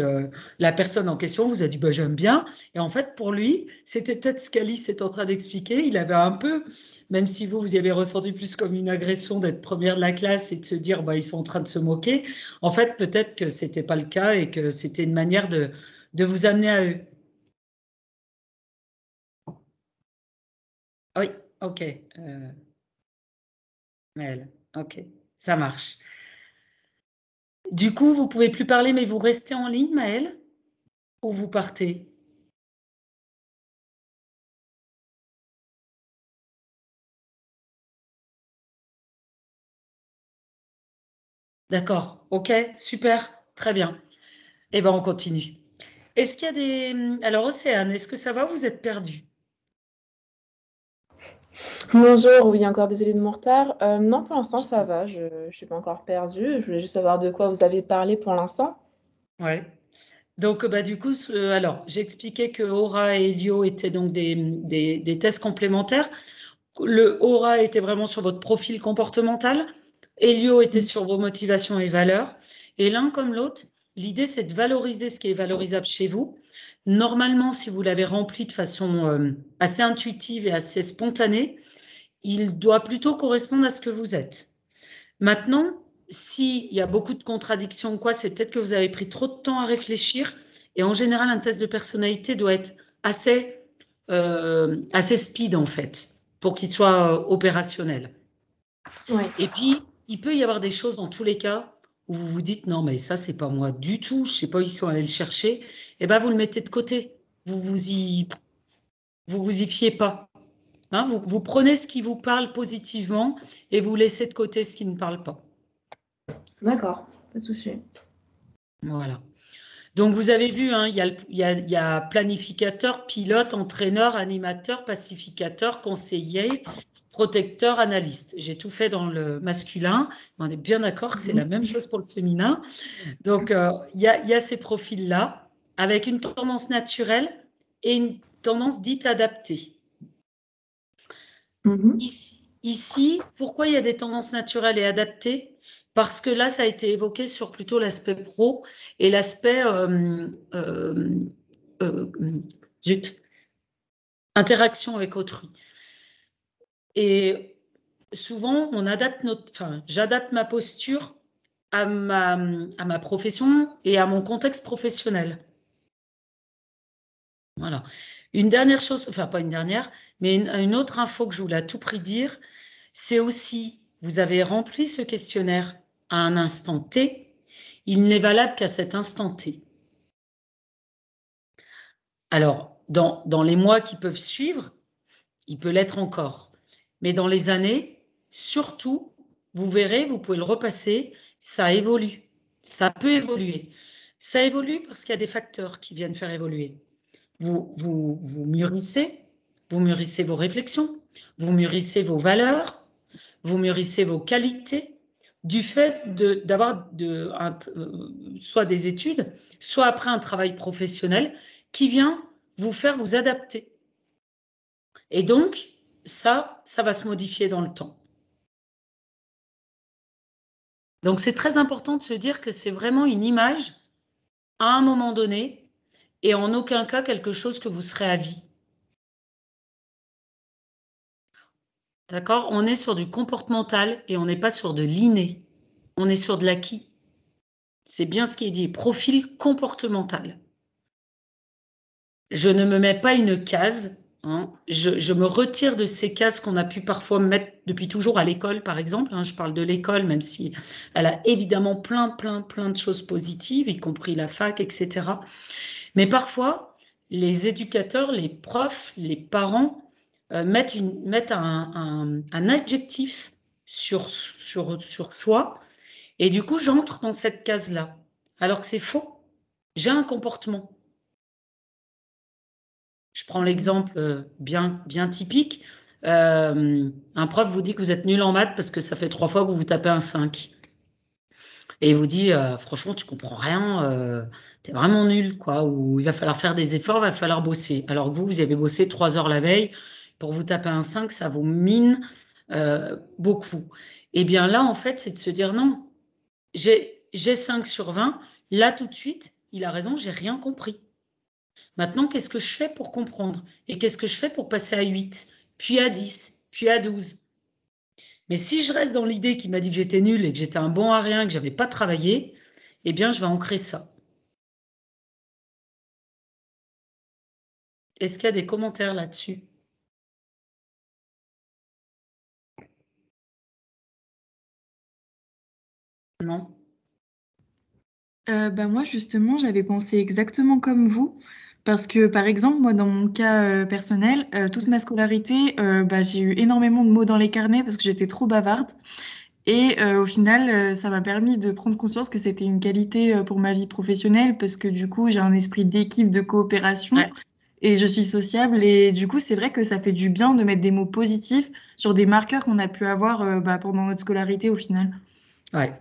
la personne en question vous a dit bah, j'aime bien. Et en fait, pour lui, c'était peut-être ce qu'Alice est en train d'expliquer. Il avait un peu, même si vous y avez ressenti plus comme une agression d'être première de la classe et de se dire bah, ils sont en train de se moquer. En fait, peut-être que c'était pas le cas et que c'était une manière de vous amener à eux. Oui, ok. Maëlle, ok, ça marche. Du coup, vous pouvez plus parler, mais vous restez en ligne, Maëlle, ou vous partez? D'accord, ok, super, très bien. Eh ben, on continue. Est-ce qu'il y a des... Alors, Océane, est-ce que ça va? Vous êtes perdue? Bonjour, oui, encore désolée de mon retard. Non, pour l'instant, ça va, je ne suis pas encore perdue. Je voulais juste savoir de quoi vous avez parlé pour l'instant. Ouais. Donc, bah, du coup, alors, j'ai expliqué que Aura et Elio étaient donc des tests complémentaires. Le Aura était vraiment sur votre profil comportemental. Elio était sur vos motivations et valeurs. Et l'un comme l'autre, l'idée, c'est de valoriser ce qui est valorisable chez vous. Normalement, si vous l'avez rempli de façon assez intuitive et assez spontanée, il doit plutôt correspondre à ce que vous êtes. Maintenant, s'il y a beaucoup de contradictions ou quoi, c'est peut-être que vous avez pris trop de temps à réfléchir. Et en général, un test de personnalité doit être assez speed, en fait, pour qu'il soit opérationnel. Oui. Et puis, il peut y avoir des choses dans tous les cas où vous vous dites, non, mais ça, c'est pas moi du tout, je sais pas où ils sont allés le chercher. Et ben, vous le mettez de côté. Vous y fiez pas. Hein, vous prenez ce qui vous parle positivement et vous laissez de côté ce qui ne parle pas. D'accord, pas de souci. Voilà. Donc, vous avez vu, hein, il y a planificateur, pilote, entraîneur, animateur, pacificateur, conseiller, protecteur, analyste. J'ai tout fait dans le masculin. On est bien d'accord que c'est la même chose pour le féminin. Donc, il y a ces profils-là avec une tendance naturelle et une tendance dite adaptée. Ici, pourquoi il y a des tendances naturelles et adaptées? Parce que là, ça a été évoqué sur plutôt l'aspect pro et l'aspect interaction avec autrui. Et souvent, j'adapte ma posture à ma profession et à mon contexte professionnel. Voilà. Une dernière chose, enfin pas une dernière, mais une autre info que je voulais à tout prix dire, c'est aussi, vous avez rempli ce questionnaire à un instant T, il n'est valable qu'à cet instant T. Alors, dans les mois qui peuvent suivre, il peut l'être encore. Mais dans les années, surtout, vous verrez, vous pouvez le repasser, ça évolue. Ça peut évoluer. Ça évolue parce qu'il y a des facteurs qui viennent faire évoluer. Vous mûrissez vos réflexions, vous mûrissez vos valeurs, vous mûrissez vos qualités du fait d'avoir soit des études, soit après un travail professionnel qui vient vous faire vous adapter. Et donc, ça va se modifier dans le temps. Donc, c'est très important de se dire que c'est vraiment une image à un moment donné et en aucun cas quelque chose que vous serez à vie. D'accord? On est sur du comportemental et on n'est pas sur de l'inné. On est sur de l'acquis. C'est bien ce qui est dit. Profil comportemental. Je ne me mets pas une case. Hein. Je me retire de ces cases qu'on a pu parfois mettre depuis toujours à l'école, par exemple. Hein. Je parle de l'école, même si elle a évidemment plein de choses positives, y compris la fac, etc. Mais parfois, les éducateurs, les profs, les parents mettent un adjectif sur soi, et du coup, j'entre dans cette case-là. Alors que c'est faux. J'ai un comportement. Je prends l'exemple bien typique. Un prof vous dit que vous êtes nul en maths parce que ça fait 3 fois que vous vous tapez un 5. Et il vous dit, franchement, tu comprends rien, t'es vraiment nul, quoi. Ou il va falloir faire des efforts, il va falloir bosser. Alors que vous avez bossé 3 heures la veille, pour vous taper un 5, ça vous mine beaucoup. Et bien là, en fait, c'est de se dire, non, j'ai 5 sur 20, là, tout de suite, il a raison, j'ai rien compris. Maintenant, qu'est-ce que je fais pour comprendre? Et qu'est-ce que je fais pour passer à 8, puis à 10, puis à 12? Mais si je reste dans l'idée qu'il m'a dit que j'étais nulle et que j'étais un bon à rien, que j'avais pas travaillé, eh bien, je vais ancrer ça. Est-ce qu'il y a des commentaires là-dessus? Non? Moi, justement, j'avais pensé exactement comme vous. Parce que, par exemple, moi, dans mon cas personnel, toute ma scolarité, j'ai eu énormément de mots dans les carnets parce que j'étais trop bavarde. Et au final, ça m'a permis de prendre conscience que c'était une qualité pour ma vie professionnelle parce que du coup, j'ai un esprit d'équipe, de coopération Ouais, et je suis sociable. Et du coup, c'est vrai que ça fait du bien de mettre des mots positifs sur des marqueurs qu'on a pu avoir pendant notre scolarité au final. ouais,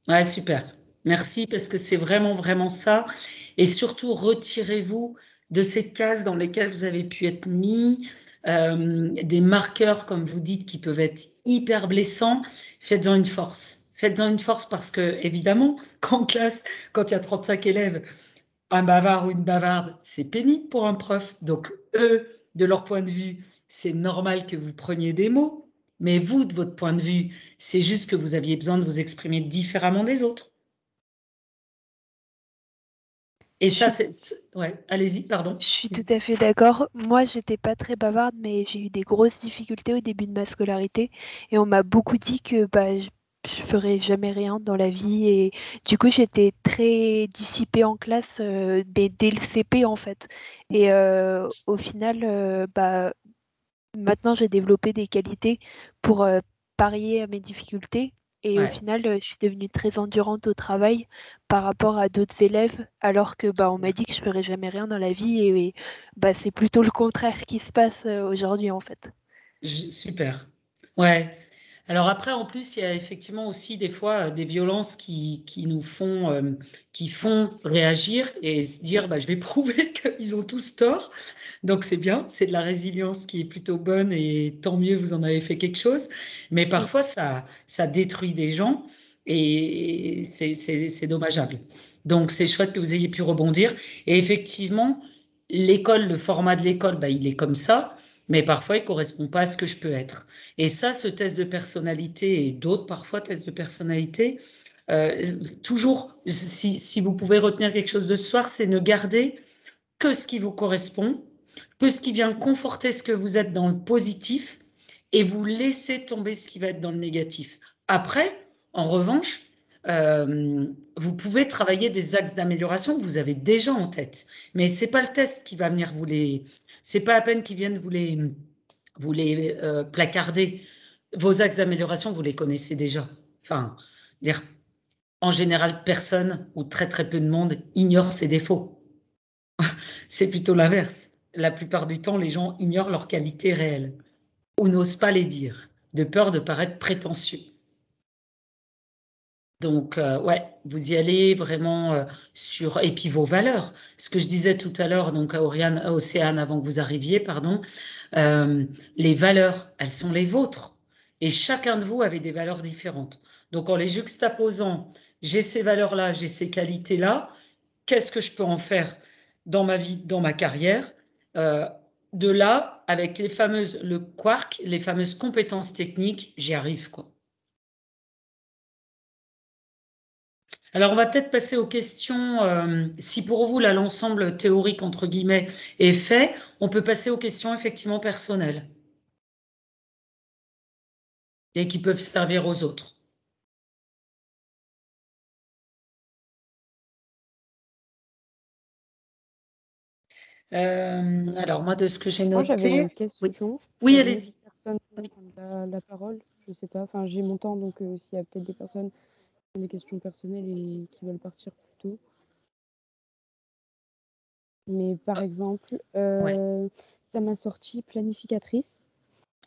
ouais, super. Merci parce que c'est vraiment, vraiment ça. Et surtout, retirez-vous de ces cases dans lesquelles vous avez pu être mis, des marqueurs, comme vous dites, qui peuvent être hyper blessants. Faites-en une force. Faites-en une force parce que, évidemment, qu'en classe, quand il y a 35 élèves, un bavard ou une bavarde, c'est pénible pour un prof. Donc, eux, de leur point de vue, c'est normal que vous preniez des mots, mais vous, de votre point de vue, c'est juste que vous aviez besoin de vous exprimer différemment des autres. Et Je ça, suis, ouais, allez-y, pardon. je suis tout à fait d'accord. Moi, j'étais pas très bavarde, mais j'ai eu des grosses difficultés au début de ma scolarité. Et on m'a beaucoup dit que bah, je ferais jamais rien dans la vie. Et du coup, j'étais très dissipée en classe dès le CP, en fait. Et au final, bah, maintenant, j'ai développé des qualités pour parier à mes difficultés. Et au Ouais. final, je suis devenue très endurante au travail par rapport à d'autres élèves, alors que bah, on m'a dit que je ferais jamais rien dans la vie. Et bah, c'est plutôt le contraire qui se passe aujourd'hui, en fait. Super. Ouais. Alors après, en plus, il y a effectivement aussi des fois des violences qui nous font, qui font réagir et se dire, bah, je vais prouver qu'ils ont tous tort. Donc c'est bien, c'est de la résilience qui est plutôt bonne et tant mieux, vous en avez fait quelque chose. Mais Oui. parfois, ça détruit des gens et c'est dommageable. Donc c'est chouette que vous ayez pu rebondir. Et effectivement, l'école, le format de l'école, bah, il est comme ça. Mais parfois, il ne correspond pas à ce que je peux être. Et ça, ce test de personnalité et d'autres parfois tests de personnalité, toujours, si vous pouvez retenir quelque chose de ce soir, c'est ne garder que ce qui vous correspond, que ce qui vient conforter ce que vous êtes dans le positif et vous laissez tomber ce qui va être dans le négatif. Après, en revanche, vous pouvez travailler des axes d'amélioration que vous avez déjà en tête. Mais c'est pas le test qui va venir vous les... C'est pas la peine qu'ils viennent vous les placarder. Vos axes d'amélioration, vous les connaissez déjà. Enfin, dire, en général, personne ou très très peu de monde ignore ses défauts. C'est plutôt l'inverse. La plupart du temps, les gens ignorent leurs qualités réelles ou n'osent pas les dire, de peur de paraître prétentieux. Donc, ouais, vous y allez vraiment sur... Et puis vos valeurs. Ce que je disais tout à l'heure, donc à Océane, avant que vous arriviez, pardon, les valeurs, elles sont les vôtres. Et chacun de vous avait des valeurs différentes. Donc, en les juxtaposant, j'ai ces valeurs-là, j'ai ces qualités-là, qu'est-ce que je peux en faire dans ma vie, dans ma carrière. Euh, de là, avec le quark, les fameuses compétences techniques, j'y arrive, quoi. Alors, on va peut-être passer aux questions. Si pour vous, là, l'ensemble théorique, entre guillemets, est fait, on peut passer aux questions effectivement personnelles et qui peuvent servir aux autres. Alors, moi, de ce que j'ai Moi, j'avais une noté... Oui, question. oui, S'il y a une autre allez-y. personne qui veut prendre la parole, je sais pas. Enfin, j'ai mon temps, donc s'il y a peut-être des personnes qui ont des questions personnelles et qui veulent partir plus tôt. Mais par exemple, Ouais. ça m'a sorti planificatrice.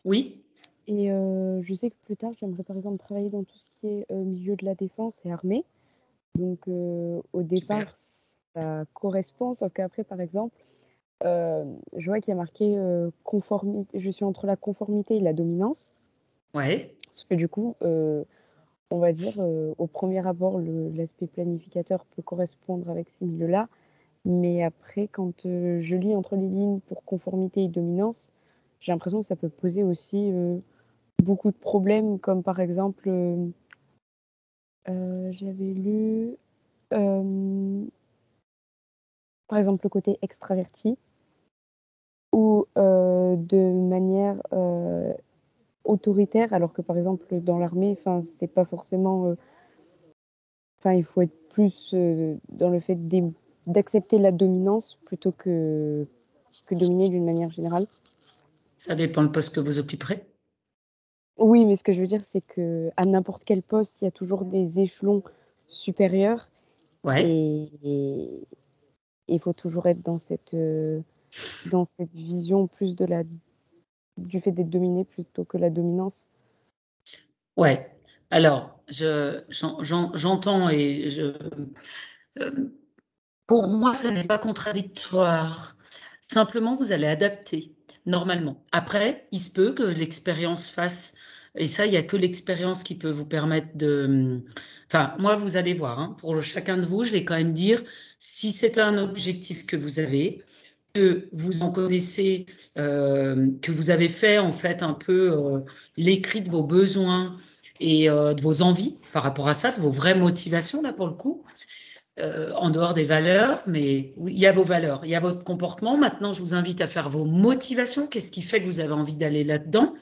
Oui. Et je sais que plus tard, j'aimerais par exemple travailler dans tout ce qui est milieu de la défense et armée. Donc au départ, Super. ça correspond, sauf qu'après, par exemple, je vois qu'il y a marqué conformité. Je suis entre la conformité et la dominance. Ouais. Parce que du coup, on va dire, au premier abord, l'aspect planificateur peut correspondre avec ces milieux-là. Mais après, quand je lis entre les lignes pour conformité et dominance, j'ai l'impression que ça peut poser aussi beaucoup de problèmes, comme par exemple, j'avais lu, par exemple, le côté extraverti, ou de manière autoritaire, alors que par exemple, dans l'armée, c'est pas forcément. Il faut être plus dans le fait d'accepter la dominance plutôt que dominer d'une manière générale. Ça dépend le poste que vous occuperez. Oui, mais ce que je veux dire, c'est qu'à n'importe quel poste, il y a toujours des échelons supérieurs Ouais. et il faut toujours être dans cette vision plus du fait d'être dominé plutôt que la dominance. Ouais. Alors, j'entends et pour moi, ça n'est pas contradictoire. Simplement, vous allez adapter normalement. Après, il se peut que l'expérience fasse, et ça, il n'y a que l'expérience qui peut vous permettre de. Enfin, moi, vous allez voir, hein, pour chacun de vous, je vais quand même dire si c'est un objectif que vous avez, que vous en connaissez, que vous avez fait en fait un peu l'écrit de vos besoins et de vos envies par rapport à ça, de vos vraies motivations là pour le coup, en dehors des valeurs, mais oui, il y a vos valeurs, il y a votre comportement. Maintenant, je vous invite à faire vos motivations. Qu'est-ce qui fait que vous avez envie d'aller là-dedans?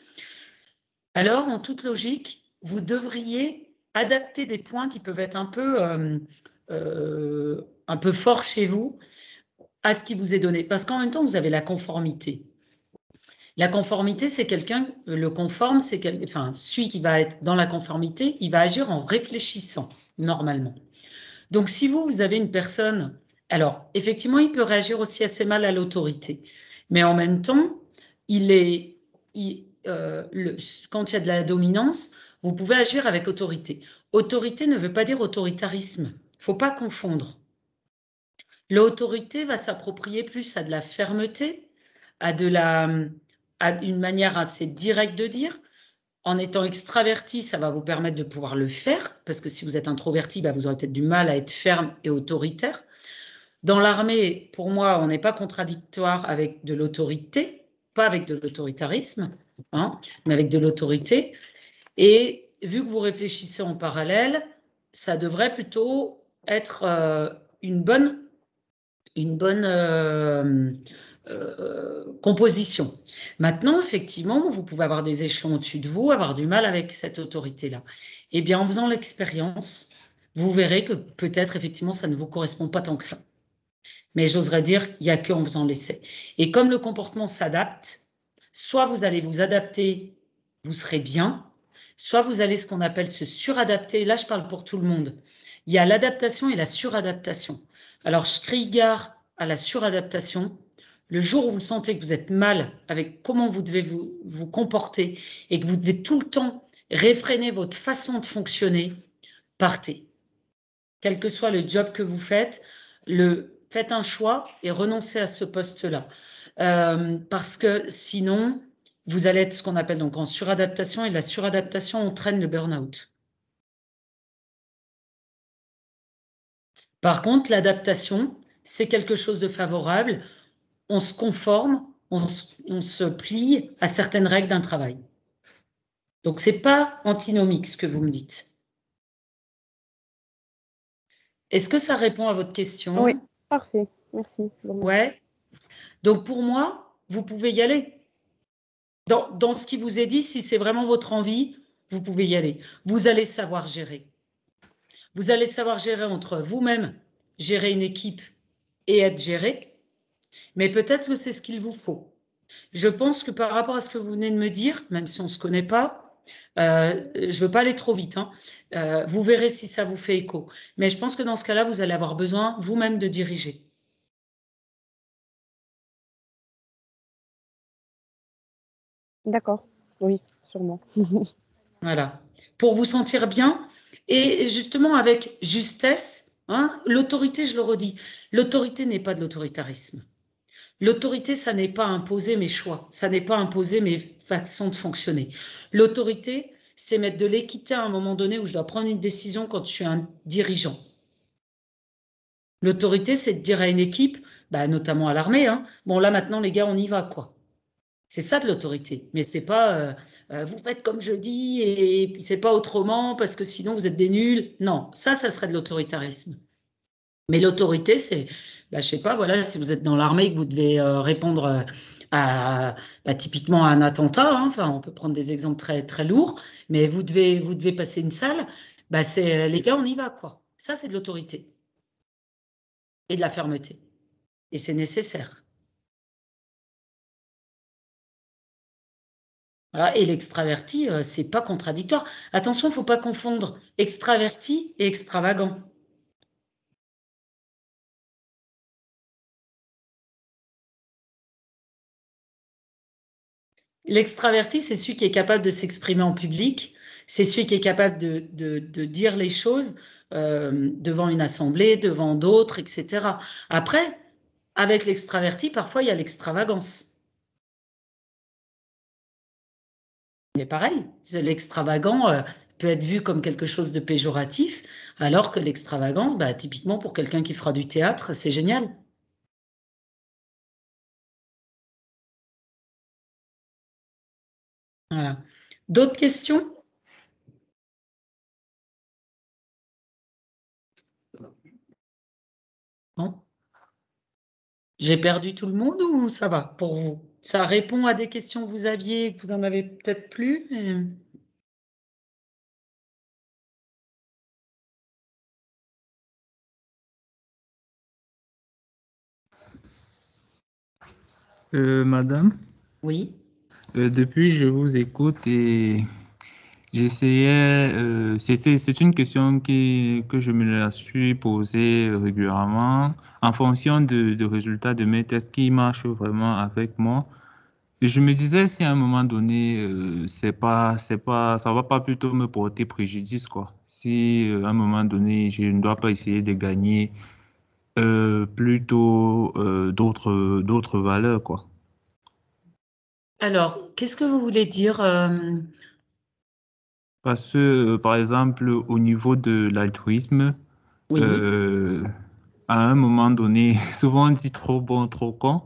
Alors, en toute logique, vous devriez adapter des points qui peuvent être un peu forts chez vous à ce qui vous est donné. Parce qu'en même temps, vous avez la conformité. La conformité, c'est le conforme, c'est enfin, celui qui va être dans la conformité, il va agir en réfléchissant, normalement. Donc, si vous avez une personne, alors, effectivement, il peut réagir aussi assez mal à l'autorité. Mais en même temps, quand il y a de la dominance, vous pouvez agir avec autorité. Autorité ne veut pas dire autoritarisme. Il ne faut pas confondre. L'autorité va s'approprier plus à de la fermeté, à une manière assez directe de dire. En étant extraverti, ça va vous permettre de pouvoir le faire, parce que si vous êtes introverti, vous aurez peut-être du mal à être ferme et autoritaire. Dans l'armée, pour moi, on n'est pas contradictoire avec de l'autorité, pas avec de l'autoritarisme, hein, mais avec de l'autorité. Et vu que vous réfléchissez en parallèle, ça devrait plutôt être une bonne composition. Maintenant, effectivement, vous pouvez avoir des échelons au-dessus de vous, avoir du mal avec cette autorité-là. Eh bien, en faisant l'expérience, vous verrez que peut-être, effectivement, ça ne vous correspond pas tant que ça. Mais j'oserais dire, il n'y a qu'en faisant l'essai. Et comme le comportement s'adapte, soit vous allez vous adapter, vous serez bien, soit vous allez ce qu'on appelle se suradapter. Là, je parle pour tout le monde. Il y a l'adaptation et la suradaptation. Alors, je crie gare à la suradaptation. Le jour où vous sentez que vous êtes mal avec comment vous devez vous comporter et que vous devez tout le temps réfréner votre façon de fonctionner, partez. Quel que soit le job que vous faites, faites un choix et renoncez à ce poste-là. Parce que sinon, vous allez être ce qu'on appelle donc en suradaptation et la suradaptation entraîne le burn-out. Par contre, l'adaptation, c'est quelque chose de favorable. On se conforme, on se plie à certaines règles d'un travail. Donc, ce n'est pas antinomique ce que vous me dites. Est-ce que ça répond à votre question? Oui, parfait. Merci. Ouais. Donc, pour moi, vous pouvez y aller. Dans ce qui vous est dit, si c'est vraiment votre envie, vous pouvez y aller. Vous allez savoir gérer. Vous allez savoir gérer entre vous-même, gérer une équipe et être géré, mais peut-être que c'est ce qu'il vous faut. Je pense que par rapport à ce que vous venez de me dire, même si on ne se connaît pas, je ne veux pas aller trop vite, hein, vous verrez si ça vous fait écho. Mais je pense que dans ce cas-là, vous allez avoir besoin vous-même de diriger. D'accord, oui, sûrement. Voilà. Pour vous sentir bien et justement avec justesse, hein, l'autorité, je le redis, l'autorité n'est pas de l'autoritarisme. L'autorité, ça n'est pas imposer mes choix, ça n'est pas imposer mes façons de fonctionner. L'autorité, c'est mettre de l'équité à un moment donné où je dois prendre une décision quand je suis un dirigeant. L'autorité, c'est de dire à une équipe, notamment à l'armée, hein, bon là maintenant les gars, on y va quoi. C'est ça de l'autorité, mais c'est pas vous faites comme je dis et puis c'est pas autrement parce que sinon vous êtes des nuls. Non, ça serait de l'autoritarisme. Mais l'autorité, c'est, je sais pas, voilà, si vous êtes dans l'armée et que vous devez répondre à typiquement à un attentat, hein, enfin on peut prendre des exemples très très lourds, mais vous devez passer une salle, c'est les gars, on y va quoi. Ça c'est de l'autorité et de la fermeté et c'est nécessaire. Voilà. Et l'extraverti, c'est pas contradictoire. Attention, il ne faut pas confondre extraverti et extravagant. L'extraverti, c'est celui qui est capable de s'exprimer en public, c'est celui qui est capable de dire les choses devant une assemblée, devant d'autres, etc. Après, avec l'extraverti, parfois, il y a l'extravagance. Mais pareil, l'extravagant peut être vu comme quelque chose de péjoratif, alors que l'extravagance, bah, typiquement pour quelqu'un qui fera du théâtre, c'est génial. Voilà. D'autres questions? Bon. J'ai perdu tout le monde ou ça va pour vous? Ça répond à des questions que vous aviez et que vous n'en avez peut-être plus? Madame, Oui. depuis je vous écoute et j'essayais, c'est une question que je me la suis posée régulièrement en fonction de résultats de mes tests qui marchent vraiment avec moi. Et je me disais si à un moment donné, ça va pas plutôt me porter préjudice, quoi. Si à un moment donné, je ne dois pas essayer de gagner plutôt d'autres valeurs, quoi. Alors, qu'est-ce que vous voulez dire Parce que, par exemple, au niveau de l'altruisme, Oui. euh, à un moment donné, souvent on dit trop bon, trop con,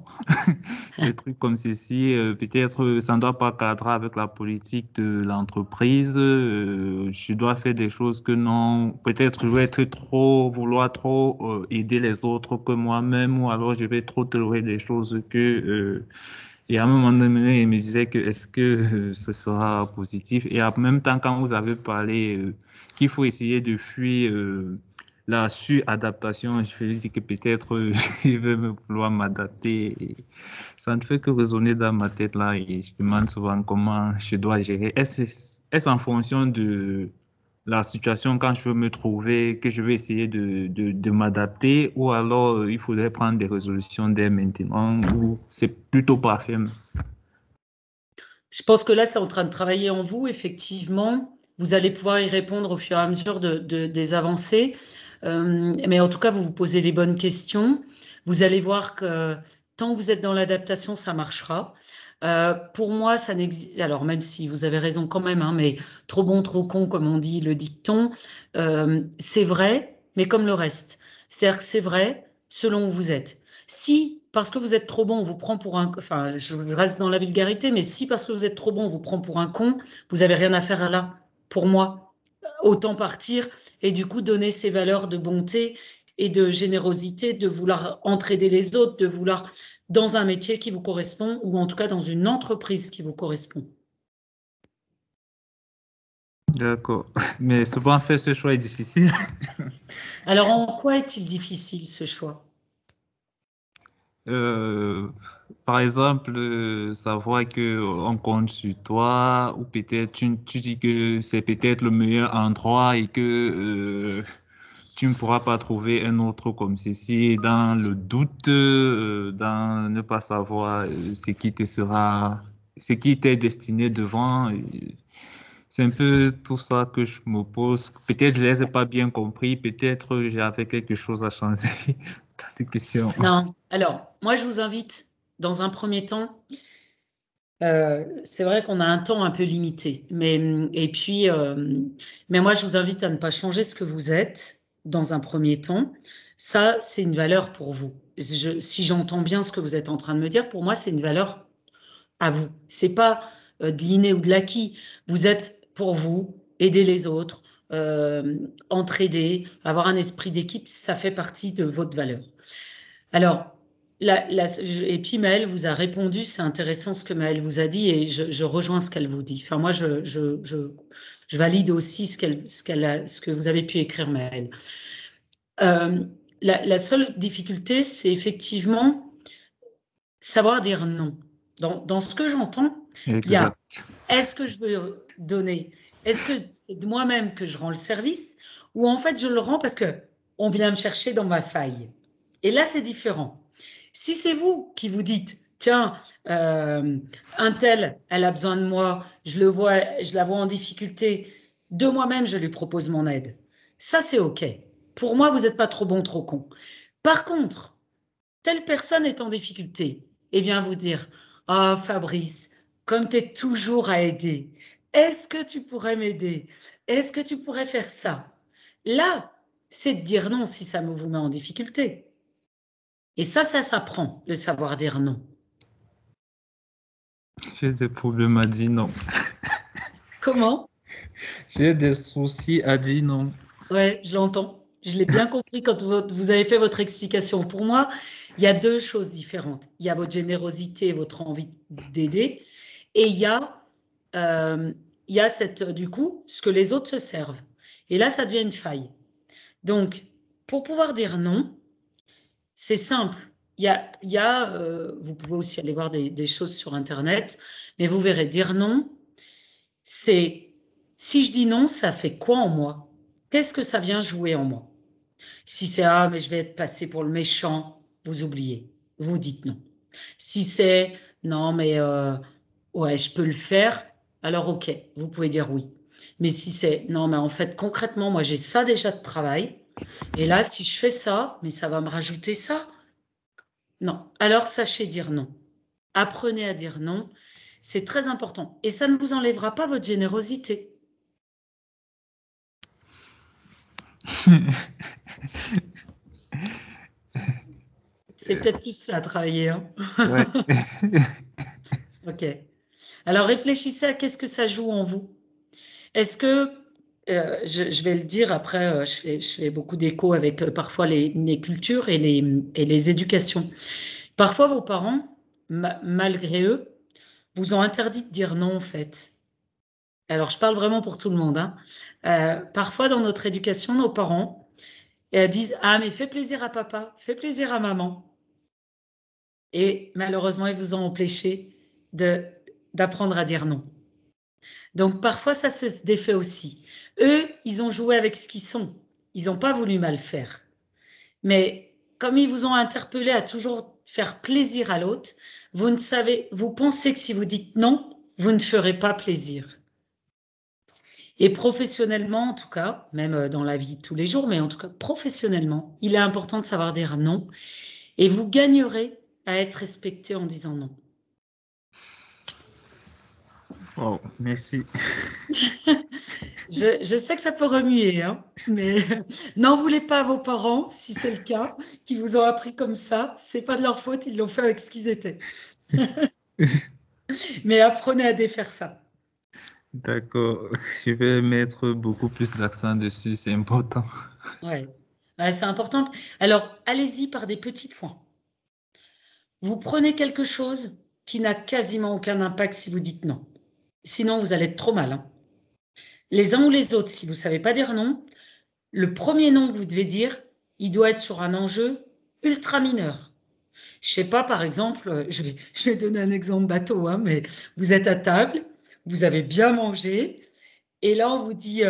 des trucs comme ceci, peut-être ça ne doit pas cadrer avec la politique de l'entreprise, je dois faire des choses que non, peut-être je vais être vouloir trop aider les autres que moi-même, ou alors je vais trop tolérer des choses et à un moment donné, il me disait que est-ce que ce sera positif? Et en même temps, quand vous avez parlé qu'il faut essayer de fuir la sur-adaptation, je me dis que peut-être je vais me vouloir m'adapter. Et ça ne fait que résonner dans ma tête là et je demande souvent comment je dois gérer. Est-ce en fonction de la situation quand je veux me trouver que je vais essayer de m'adapter ou alors il faudrait prendre des résolutions dès maintenant ou c'est plutôt pas ferme? Je pense que là, c'est en train de travailler en vous, effectivement. Vous allez pouvoir y répondre au fur et à mesure des avancées. Mais en tout cas, vous vous posez les bonnes questions. Vous allez voir que tant que vous êtes dans l'adaptation, ça marchera. Pour moi, ça n'existe. Alors, même si vous avez raison quand même, hein, mais trop bon, trop con, comme on dit le dicton, c'est vrai, mais comme le reste. C'est-à-dire que c'est vrai selon où vous êtes. Si, parce que vous êtes trop bon, on vous prend pour un... Enfin, je reste dans la vulgarité, mais si, parce que vous êtes trop bon, on vous prend pour un con, vous n'avez rien à faire là, pour moi. Autant partir et du coup donner ces valeurs de bonté et de générosité, de vouloir entraider les autres, de vouloir dans un métier qui vous correspond ou en tout cas dans une entreprise qui vous correspond. D'accord. Mais souvent faire ce choix est difficile. Alors, en quoi est-il difficile ce choix? Euh, Par exemple, savoir que on compte sur toi ou peut-être tu dis que c'est peut-être le meilleur endroit et que tu ne pourras pas trouver un autre comme ceci dans le doute, dans ne pas savoir ce qui t'est destiné devant. C'est un peu tout ça que je me pose. Peut-être je ne les ai pas bien compris, peut-être j'avais quelque chose à changer. Tant de questions. Non. Alors, moi, je vous invite, dans un premier temps, c'est vrai qu'on a un temps un peu limité, mais moi, je vous invite à ne pas changer ce que vous êtes dans un premier temps. Ça, c'est une valeur pour vous. Si j'entends bien ce que vous êtes en train de me dire, pour moi, c'est une valeur à vous. C'est pas de l'inné ou de l'acquis. Vous êtes pour vous, aider les autres, entraider, avoir un esprit d'équipe, ça fait partie de votre valeur. Alors, et puis Maëlle vous a répondu, c'est intéressant ce que Maëlle vous a dit et je rejoins ce qu'elle vous dit. Enfin, moi, je valide aussi ce que vous avez pu écrire, Maëlle. La seule difficulté, c'est effectivement savoir dire non. Dans ce que j'entends, il y a Exact. est-ce que je veux donner, est-ce que c'est de moi-même que je rends le service ou en fait je le rends parce qu'on vient me chercher dans ma faille. Et là, c'est différent. Si c'est vous qui vous dites, tiens, un tel, elle a besoin de moi, je la vois en difficulté, de moi-même, je lui propose mon aide. Ça, c'est OK. Pour moi, vous n'êtes pas trop bon, trop con. Par contre, telle personne est en difficulté et vient vous dire, ah, Fabrice, comme tu es toujours à aider, est-ce que tu pourrais m'aider? Est-ce que tu pourrais faire ça? Là, c'est de dire non si ça vous met en difficulté. Et ça s'apprend, de savoir dire non. J'ai des problèmes à dire non. Comment? J'ai des soucis à dire non. Ouais, je l'entends. Je l'ai bien compris quand vous avez fait votre explication. Pour moi, il y a deux choses différentes. Il y a votre générosité, votre envie d'aider, et il y a du coup, ce que les autres se servent. Et là, ça devient une faille. Donc, pour pouvoir dire non, c'est simple. Vous pouvez aussi aller voir des choses sur Internet, mais vous verrez, dire non, c'est si je dis non, ça fait quoi en moi? Qu'est-ce que ça vient jouer en moi? Si c'est ah, mais je vais être passé pour le méchant, vous oubliez, vous dites non. Si c'est non, mais ouais, je peux le faire, alors ok, vous pouvez dire oui. Mais si c'est non, mais en fait, concrètement, moi j'ai ça déjà de travail, et là, si je fais ça, mais ça va me rajouter ça. Non, alors sachez dire non. Apprenez à dire non, c'est très important. Et ça ne vous enlèvera pas votre générosité. C'est peut-être plus ça à travailler. Hein. Ouais. Ok. Alors réfléchissez à qu'est-ce que ça joue en vous. Est-ce que, je vais le dire après, je fais beaucoup d'écho avec parfois les cultures et les éducations. Parfois, vos parents, malgré eux, vous ont interdit de dire non, en fait. Alors, je parle vraiment pour tout le monde. Hein. Parfois, dans notre éducation, nos parents disent « Ah, mais fais plaisir à papa, fais plaisir à maman. » Et malheureusement, ils vous ont empêché d'apprendre à dire non. Donc, parfois, ça se défait aussi. Eux, ils ont joué avec ce qu'ils sont. Ils n'ont pas voulu mal faire. Mais comme ils vous ont interpellé à toujours faire plaisir à l'autre, vous pensez que si vous dites non, vous ne ferez pas plaisir. Et professionnellement, en tout cas, même dans la vie de tous les jours, mais en tout cas professionnellement, il est important de savoir dire non. Et vous gagnerez à être respecté en disant non. Wow, merci. Je sais que ça peut remuer, hein, mais n'en voulez pas à vos parents, si c'est le cas, qui vous ont appris comme ça. C'est pas de leur faute, ils l'ont fait avec ce qu'ils étaient. Mais apprenez à défaire ça. D'accord. Je vais mettre beaucoup plus d'accent dessus, c'est important. Ouais, c'est important. Alors, allez-y par des petits points. Vous prenez quelque chose qui n'a quasiment aucun impact si vous dites non. Sinon, vous allez être trop mal. Hein. Les uns ou les autres, si vous ne savez pas dire non, le premier non que vous devez dire, il doit être sur un enjeu ultra mineur. Je ne sais pas, par exemple, je vais donner un exemple bateau, hein, mais vous êtes à table, vous avez bien mangé, et là, on vous dit,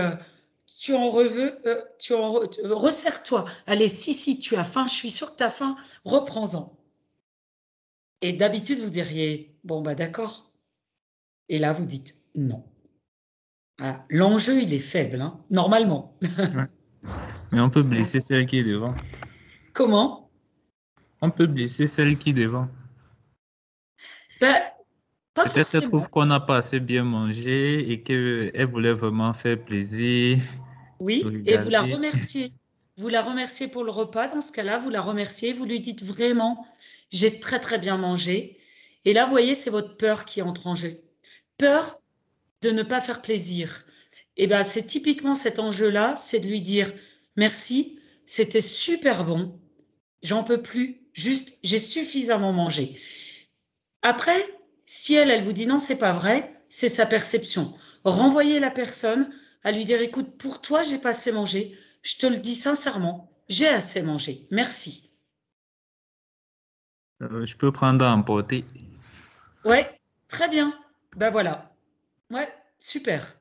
resserre-toi. Allez, si, tu as faim, je suis sûre que tu as faim, reprends-en. Et d'habitude, vous diriez, bon, bah d'accord. Et là, vous dites non. Ah, l'enjeu, il est faible, hein, normalement. Ouais. Mais on peut blesser celle qui est devant. Comment? On peut blesser celle qui est devant. Ben, pas Peut-être qu'elle forcément. trouve qu'on n'a pas assez bien mangé et qu'elle voulait vraiment faire plaisir. Oui, et vous la remerciez. Vous la remerciez pour le repas. Dans ce cas-là, vous la remerciez. Vous lui dites vraiment, j'ai très, très bien mangé. Et là, vous voyez, c'est votre peur qui entre en jeu. Peur de ne pas faire plaisir. Et ben, c'est typiquement cet enjeu-là, c'est de lui dire merci, c'était super bon, j'en peux plus, juste j'ai suffisamment mangé. Après, si elle vous dit non, c'est pas vrai, c'est sa perception. Renvoyez la personne à lui dire écoute, pour toi, j'ai pas assez mangé, je te le dis sincèrement, j'ai assez mangé, merci. Je peux prendre à emporter. Ouais, très bien. Ben voilà. Ouais, super.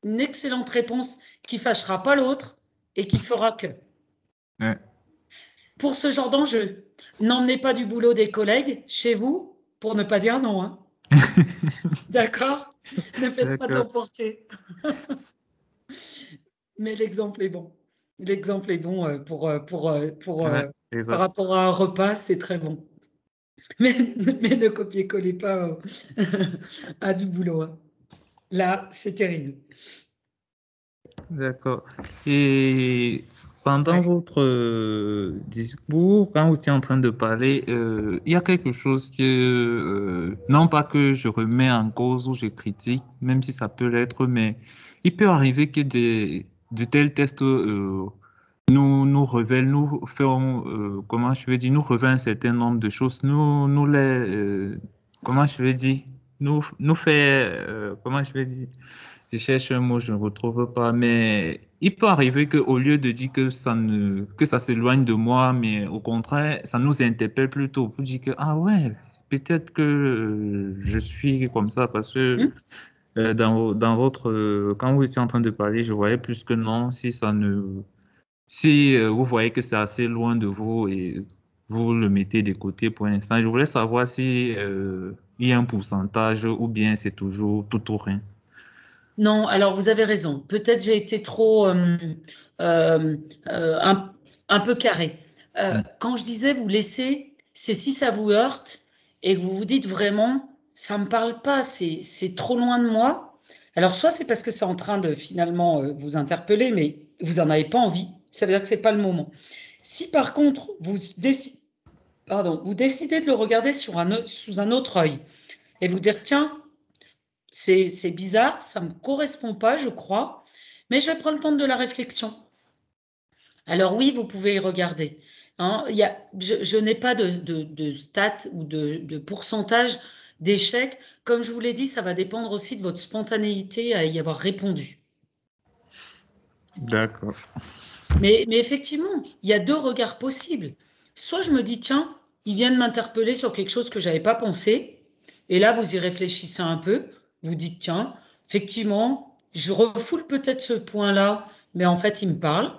Une excellente réponse qui fâchera pas l'autre et qui fera que. Ouais. Pour ce genre d'enjeu, n'emmenez pas du boulot des collègues chez vous pour ne pas dire non, hein. D'accord? Ne faites pas de D'accord. l'emporter. Mais l'exemple est bon. L'exemple est bon Ouais, par exact. rapport à un repas, c'est très bon. Mais ne copiez-collez pas à du boulot, hein. Là, c'est terrible. D'accord. Et pendant Ouais. votre discours, quand vous étiez en train de parler, il y a quelque chose que, non pas que je remets en cause ou je critique, même si ça peut l'être, mais il peut arriver que de tels tests nous révèlent, nous feront, comment je vais dire, nous révèlent un certain nombre de choses, comment je vais dire, nous fait, comment je vais dire, je cherche un mot, je ne retrouve pas, mais il peut arriver qu'au lieu de dire que ça s'éloigne de moi, mais au contraire, ça nous interpelle plutôt. Vous dire que, ah ouais, peut-être que je suis comme ça parce que dans votre, quand vous étiez en train de parler, je voyais plus que non, si vous voyez que c'est assez loin de vous et vous le mettez de côté pour l'instant, je voulais savoir si, il y a un pourcentage ou bien c'est toujours tout ou rien. Non, alors vous avez raison. Peut-être j'ai été trop euh, un, un peu carré. Quand je disais vous laissez, c'est si ça vous heurte et que vous vous dites vraiment, ça me parle pas, c'est trop loin de moi. Alors soit c'est parce que c'est en train de finalement vous interpeller, mais vous en avez pas envie. Ça veut dire que c'est pas le moment. Si par contre vous décidez de le regarder sous un autre œil et vous dire tiens c'est bizarre, ça ne me correspond pas, je crois, mais je vais prendre le temps de la réflexion. Alors oui, vous pouvez y regarder. Hein, je n'ai pas de stats ou de pourcentage d'échecs. Comme je vous l'ai dit, ça va dépendre aussi de votre spontanéité à y avoir répondu. D'accord. Mais effectivement, il y a deux regards possibles. Soit je me dis, tiens, il vient de m'interpeller sur quelque chose que je n'avais pas pensé. Et là, vous y réfléchissez un peu. Vous dites, tiens, effectivement, je refoule peut-être ce point-là, mais en fait, il me parle.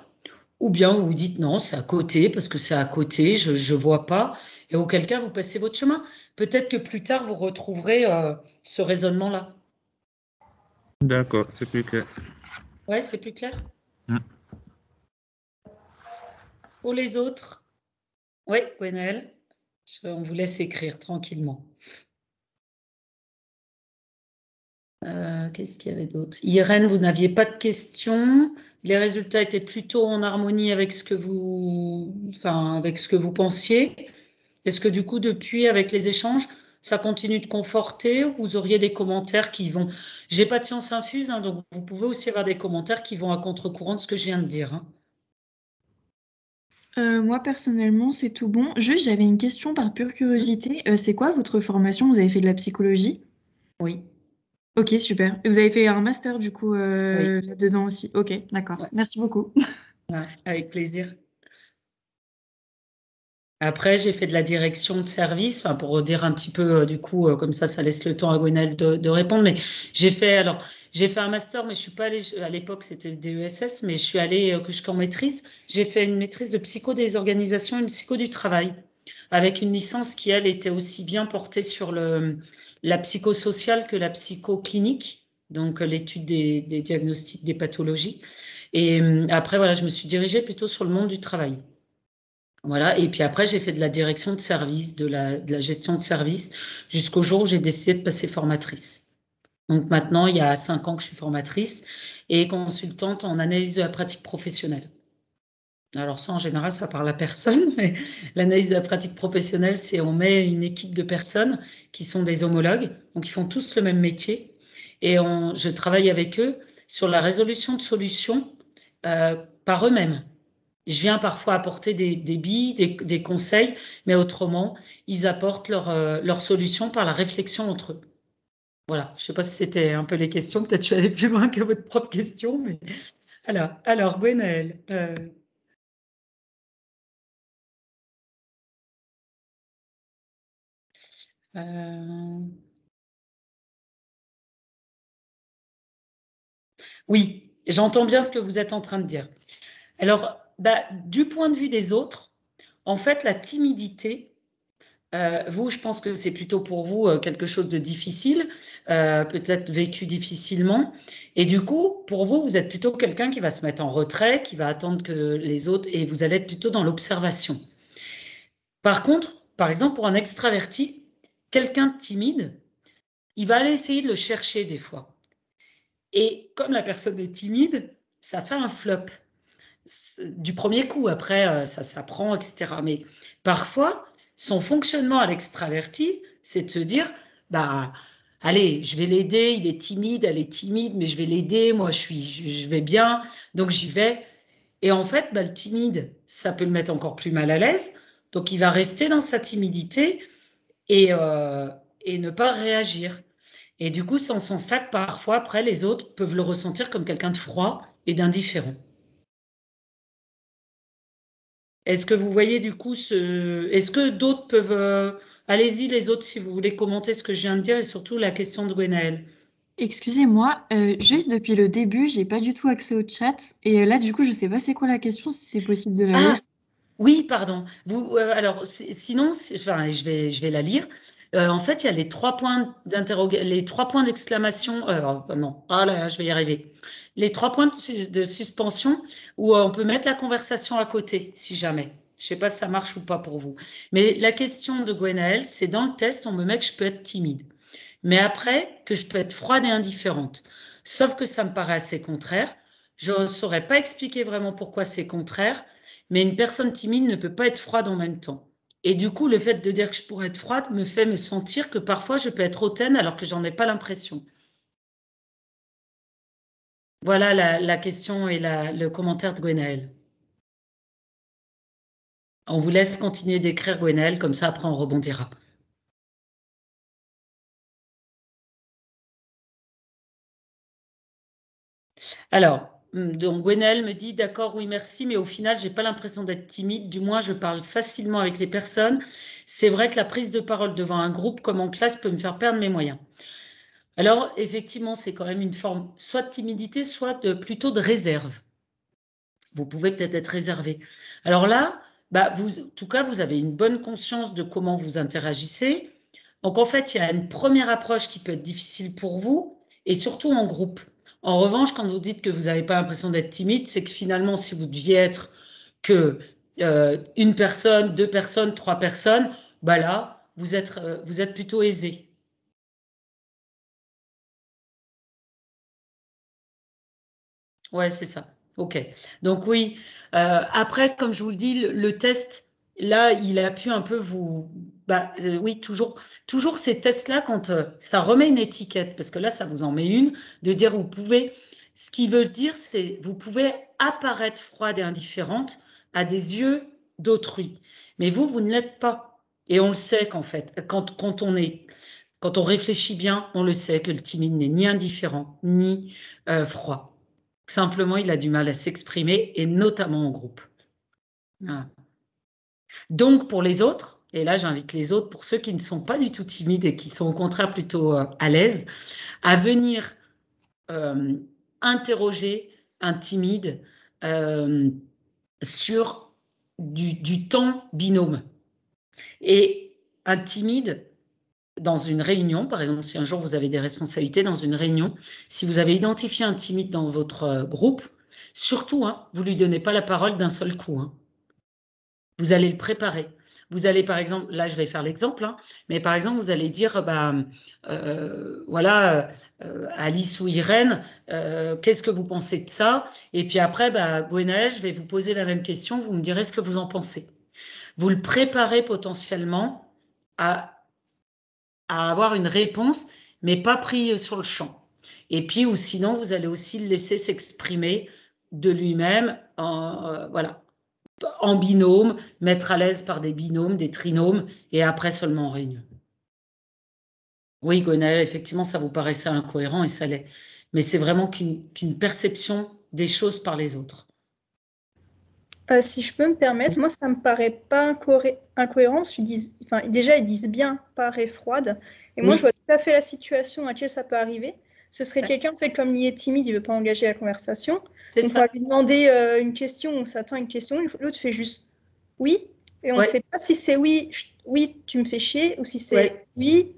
Ou bien vous vous dites, non, c'est à côté, parce que c'est à côté, je ne vois pas. Et auquel cas, vous passez votre chemin. Peut-être que plus tard, vous retrouverez ce raisonnement-là. D'accord, c'est plus clair. Ouais, c'est plus clair. Mm. Pour les autres, oui, Gwenaëlle, on vous laisse écrire tranquillement. Qu'est-ce qu'il y avait d'autre? Irène, vous n'aviez pas de questions. Les résultats étaient plutôt en harmonie avec ce que avec ce que vous pensiez. Est-ce que du coup, depuis, avec les échanges, ça continue de conforter ou vous auriez des commentaires qui vont... J'ai pas de science infuse, hein, donc vous pouvez aussi avoir des commentaires qui vont à contre-courant de ce que je viens de dire, hein. Moi, personnellement, c'est tout bon. Juste, j'avais une question par pure curiosité. C'est quoi votre formation? Vous avez fait de la psychologie? Oui, Ok, super. Et vous avez fait un master, du coup, oui, là-dedans aussi. Ok, d'accord. ouais, Merci beaucoup. ouais, avec plaisir. Après, j'ai fait de la direction de service, enfin, pour dire un petit peu, du coup, comme ça laisse le temps à Gwenaëlle de répondre. Mais j'ai fait un master, mais je suis pas allée, à l'époque, c'était le DESS, mais je suis allée, jusqu'en maîtrise. J'ai fait une maîtrise de psycho des organisations et une psycho du travail, avec une licence qui, elle, était aussi bien portée sur la psychosociale que la psychoclinique, donc l'étude des diagnostics, des pathologies. Et après, voilà, je me suis dirigée plutôt sur le monde du travail. Voilà, et puis après, j'ai fait de la direction de service, de la gestion de service, jusqu'au jour où j'ai décidé de passer formatrice. Donc maintenant, il y a 5 ans que je suis formatrice et consultante en analyse de la pratique professionnelle. Alors ça, en général, ça parle à personne, mais l'analyse de la pratique professionnelle, c'est on met une équipe de personnes qui sont des homologues, donc ils font tous le même métier, et je travaille avec eux sur la résolution de solutions par eux-mêmes. Je viens parfois apporter des billes, des conseils, mais autrement, ils apportent leurs solutions par la réflexion entre eux. Voilà, je ne sais pas si c'était un peu les questions, peut-être que je suis allée plus loin que votre propre question, mais voilà. Alors, Gwenaëlle, Oui, j'entends bien ce que vous êtes en train de dire. Alors, du point de vue des autres, en fait, la timidité, vous, je pense que c'est plutôt pour vous quelque chose de difficile, peut-être vécu difficilement. Et du coup, pour vous, vous êtes plutôt quelqu'un qui va se mettre en retrait, qui va attendre que les autres, et vous allez être plutôt dans l'observation. Par contre, par exemple, pour un extraverti, quelqu'un de timide, il va aller essayer de le chercher des fois. Et comme la personne est timide, ça fait un flop du premier coup. Après, ça s'apprend, etc. Mais parfois, son fonctionnement à l'extraverti, c'est de se dire, bah, allez, je vais l'aider, il est timide, elle est timide, mais je vais l'aider, moi je vais bien, donc j'y vais. Et en fait, le timide, ça peut le mettre encore plus mal à l'aise, donc il va rester dans sa timidité et ne pas réagir. Et du coup, c'est en son sac, parfois, après, les autres peuvent le ressentir comme quelqu'un de froid et d'indifférent. Est-ce que vous voyez du coup Est-ce que d'autres peuvent... Allez-y les autres si vous voulez commenter ce que je viens de dire et surtout la question de Gwenaëlle. Excusez-moi, juste depuis le début, j'ai pas du tout accès au chat. Et là, du coup, je sais pas c'est quoi la question, si c'est possible de la lire. Oui, pardon. Alors, sinon, je vais la lire. En fait, il y a les 3 points les 3 points d'exclamation. Non, là, je vais y arriver. Les 3 points de suspension où on peut mettre la conversation à côté, si jamais. Je ne sais pas si ça marche ou pas pour vous. Mais la question de Gwenaëlle, c'est dans le test, on me met que je peux être timide. Mais après, que je peux être froide et indifférente. Sauf que ça me paraît assez contraire. Je ne saurais pas expliquer vraiment pourquoi c'est contraire. Mais une personne timide ne peut pas être froide en même temps. Et du coup, le fait de dire que je pourrais être froide me fait me sentir que parfois je peux être hautaine alors que j'en ai pas l'impression. Voilà la question et le commentaire de Gwenaëlle. On vous laisse continuer d'écrire Gwenaëlle, comme ça après on rebondira. Alors, donc Gwenaëlle me dit d'accord, oui, merci, mais au final, j'ai pas l'impression d'être timide. Du moins, je parle facilement avec les personnes. C'est vrai que la prise de parole devant un groupe comme en classe peut me faire perdre mes moyens. Alors, effectivement, c'est quand même une forme soit de timidité, soit plutôt de réserve. Vous pouvez peut-être être réservé. Alors là, en tout cas, vous avez une bonne conscience de comment vous interagissez. Donc, en fait, il y a une première approche qui peut être difficile pour vous, et surtout en groupe. En revanche, quand vous dites que vous n'avez pas l'impression d'être timide, c'est que finalement, si vous deviez être que une personne, 2 personnes, 3 personnes, là, vous êtes plutôt aisé. Ouais, c'est ça. OK. Donc oui, après, comme je vous le dis, le test, là, il a pu un peu vous... oui, toujours ces tests-là, quand ça remet une étiquette, parce que là, ça vous en met une, de dire vous pouvez... Ce qu'ils veulent dire, c'est vous pouvez apparaître froide et indifférente à des yeux d'autrui. Mais vous ne l'êtes pas. Et on le sait qu'en fait, quand on réfléchit bien, on le sait que le timide n'est ni indifférent, ni froid. Simplement, il a du mal à s'exprimer, et notamment en groupe. Voilà. Donc, pour les autres, et là j'invite les autres, pour ceux qui ne sont pas du tout timides et qui sont au contraire plutôt à l'aise, à venir interroger un timide sur du temps binôme. Et un timide, dans une réunion, par exemple, si un jour vous avez des responsabilités dans une réunion, si vous avez identifié un timide dans votre groupe, surtout, vous ne lui donnez pas la parole d'un seul coup. Vous allez le préparer. Vous allez, par exemple, là je vais faire l'exemple, mais par exemple, vous allez dire, voilà, Alice ou Irène, qu'est-ce que vous pensez de ça? Et puis après, Gwenaëlle, je vais vous poser la même question, vous me direz ce que vous en pensez. Vous le préparez potentiellement à avoir une réponse, mais pas pris sur le champ. Et puis, ou sinon, vous allez aussi le laisser s'exprimer de lui-même, voilà, en binôme, mettre à l'aise par des binômes, des trinômes, et après seulement en réunion. Oui, Gwenaëlle, effectivement, ça vous paraissait incohérent, et ça l'est. Mais c'est vraiment qu'une perception des choses par les autres. Si je peux me permettre, moi, ça me paraît pas incohérent. Déjà, ils disent bien paraît froide. Et moi, je vois tout à fait la situation à laquelle ça peut arriver. Ce serait quelqu'un, en fait, comme il est timide, il veut pas engager la conversation. On va lui demander une question, on s'attend à une question, l'autre fait juste oui. Et on ne sait pas si c'est oui, oui, tu me fais chier, ou si c'est oui,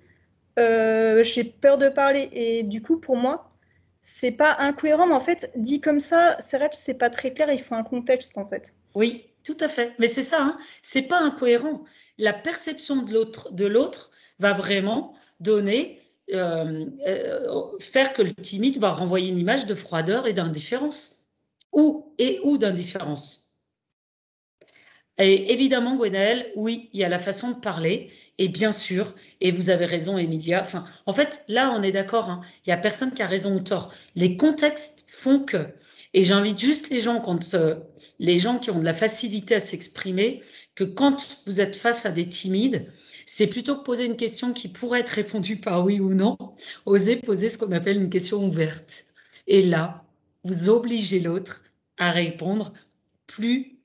j'ai peur de parler. Et du coup, pour moi, c'est pas incohérent, mais en fait, dit comme ça, c'est vrai que c'est pas très clair, il faut un contexte, en fait. Oui, tout à fait. Mais c'est ça, hein, c'est pas incohérent. La perception de l'autre va vraiment donner, faire que le timide va renvoyer une image de froideur et d'indifférence. Ou d'indifférence. Et évidemment, Gwenaëlle, oui, il y a la façon de parler, et bien sûr, et vous avez raison, Emilia. Enfin, en fait, là, on est d'accord, hein, il n'y a personne qui a raison ou tort. Les contextes font que, et j'invite juste les gens, les gens qui ont de la facilité à s'exprimer, que quand vous êtes face à des timides, c'est plutôt que poser une question qui pourrait être répondue par oui ou non, oser poser ce qu'on appelle une question ouverte. Et là, vous obligez l'autre à répondre plus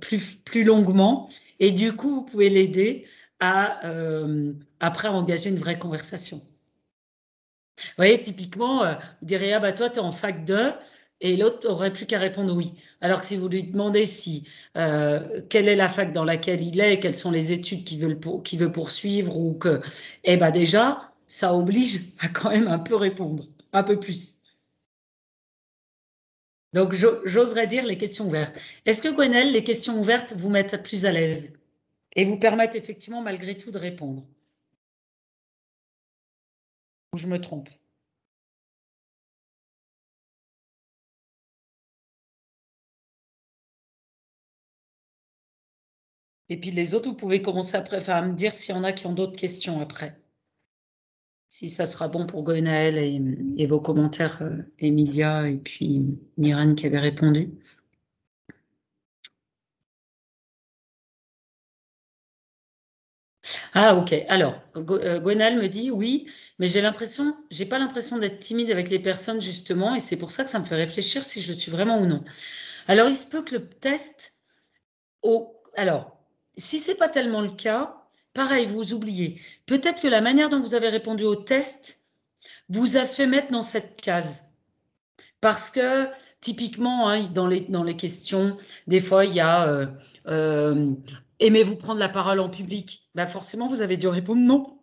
plus longuement. Et du coup, vous pouvez l'aider à, après, engager une vraie conversation. Vous voyez, typiquement, vous direz, ah bah toi, tu es en fac 2, et l'autre n'aurait plus qu'à répondre oui. Alors que si vous lui demandez quelle est la fac dans laquelle il est, quelles sont les études qu'il veut poursuivre, ou que, eh ben déjà, ça oblige à quand même un peu répondre, un peu plus. Donc, j'oserais dire les questions ouvertes. Est-ce que, Gwenaëlle, les questions ouvertes vous mettent plus à l'aise et vous permettent effectivement, malgré tout, de répondre? Ou je me trompe? Et puis les autres, vous pouvez commencer à me dire s'il y en a qui ont d'autres questions après. Si ça sera bon pour Gwenaëlle et vos commentaires, Emilia et puis Myrène qui avait répondu. Ah, ok. Alors, Gwenaëlle me dit oui, mais j'ai pas l'impression d'être timide avec les personnes, justement, et c'est pour ça que ça me fait réfléchir si je le suis vraiment ou non. Alors, il se peut que le test. Alors, si c'est pas tellement le cas, pareil, vous oubliez. Peut-être que la manière dont vous avez répondu au test vous a fait mettre dans cette case. Parce que, typiquement, hein, dans les questions, des fois, il y a aimez-vous prendre la parole en public? Ben forcément, vous avez dû répondre non.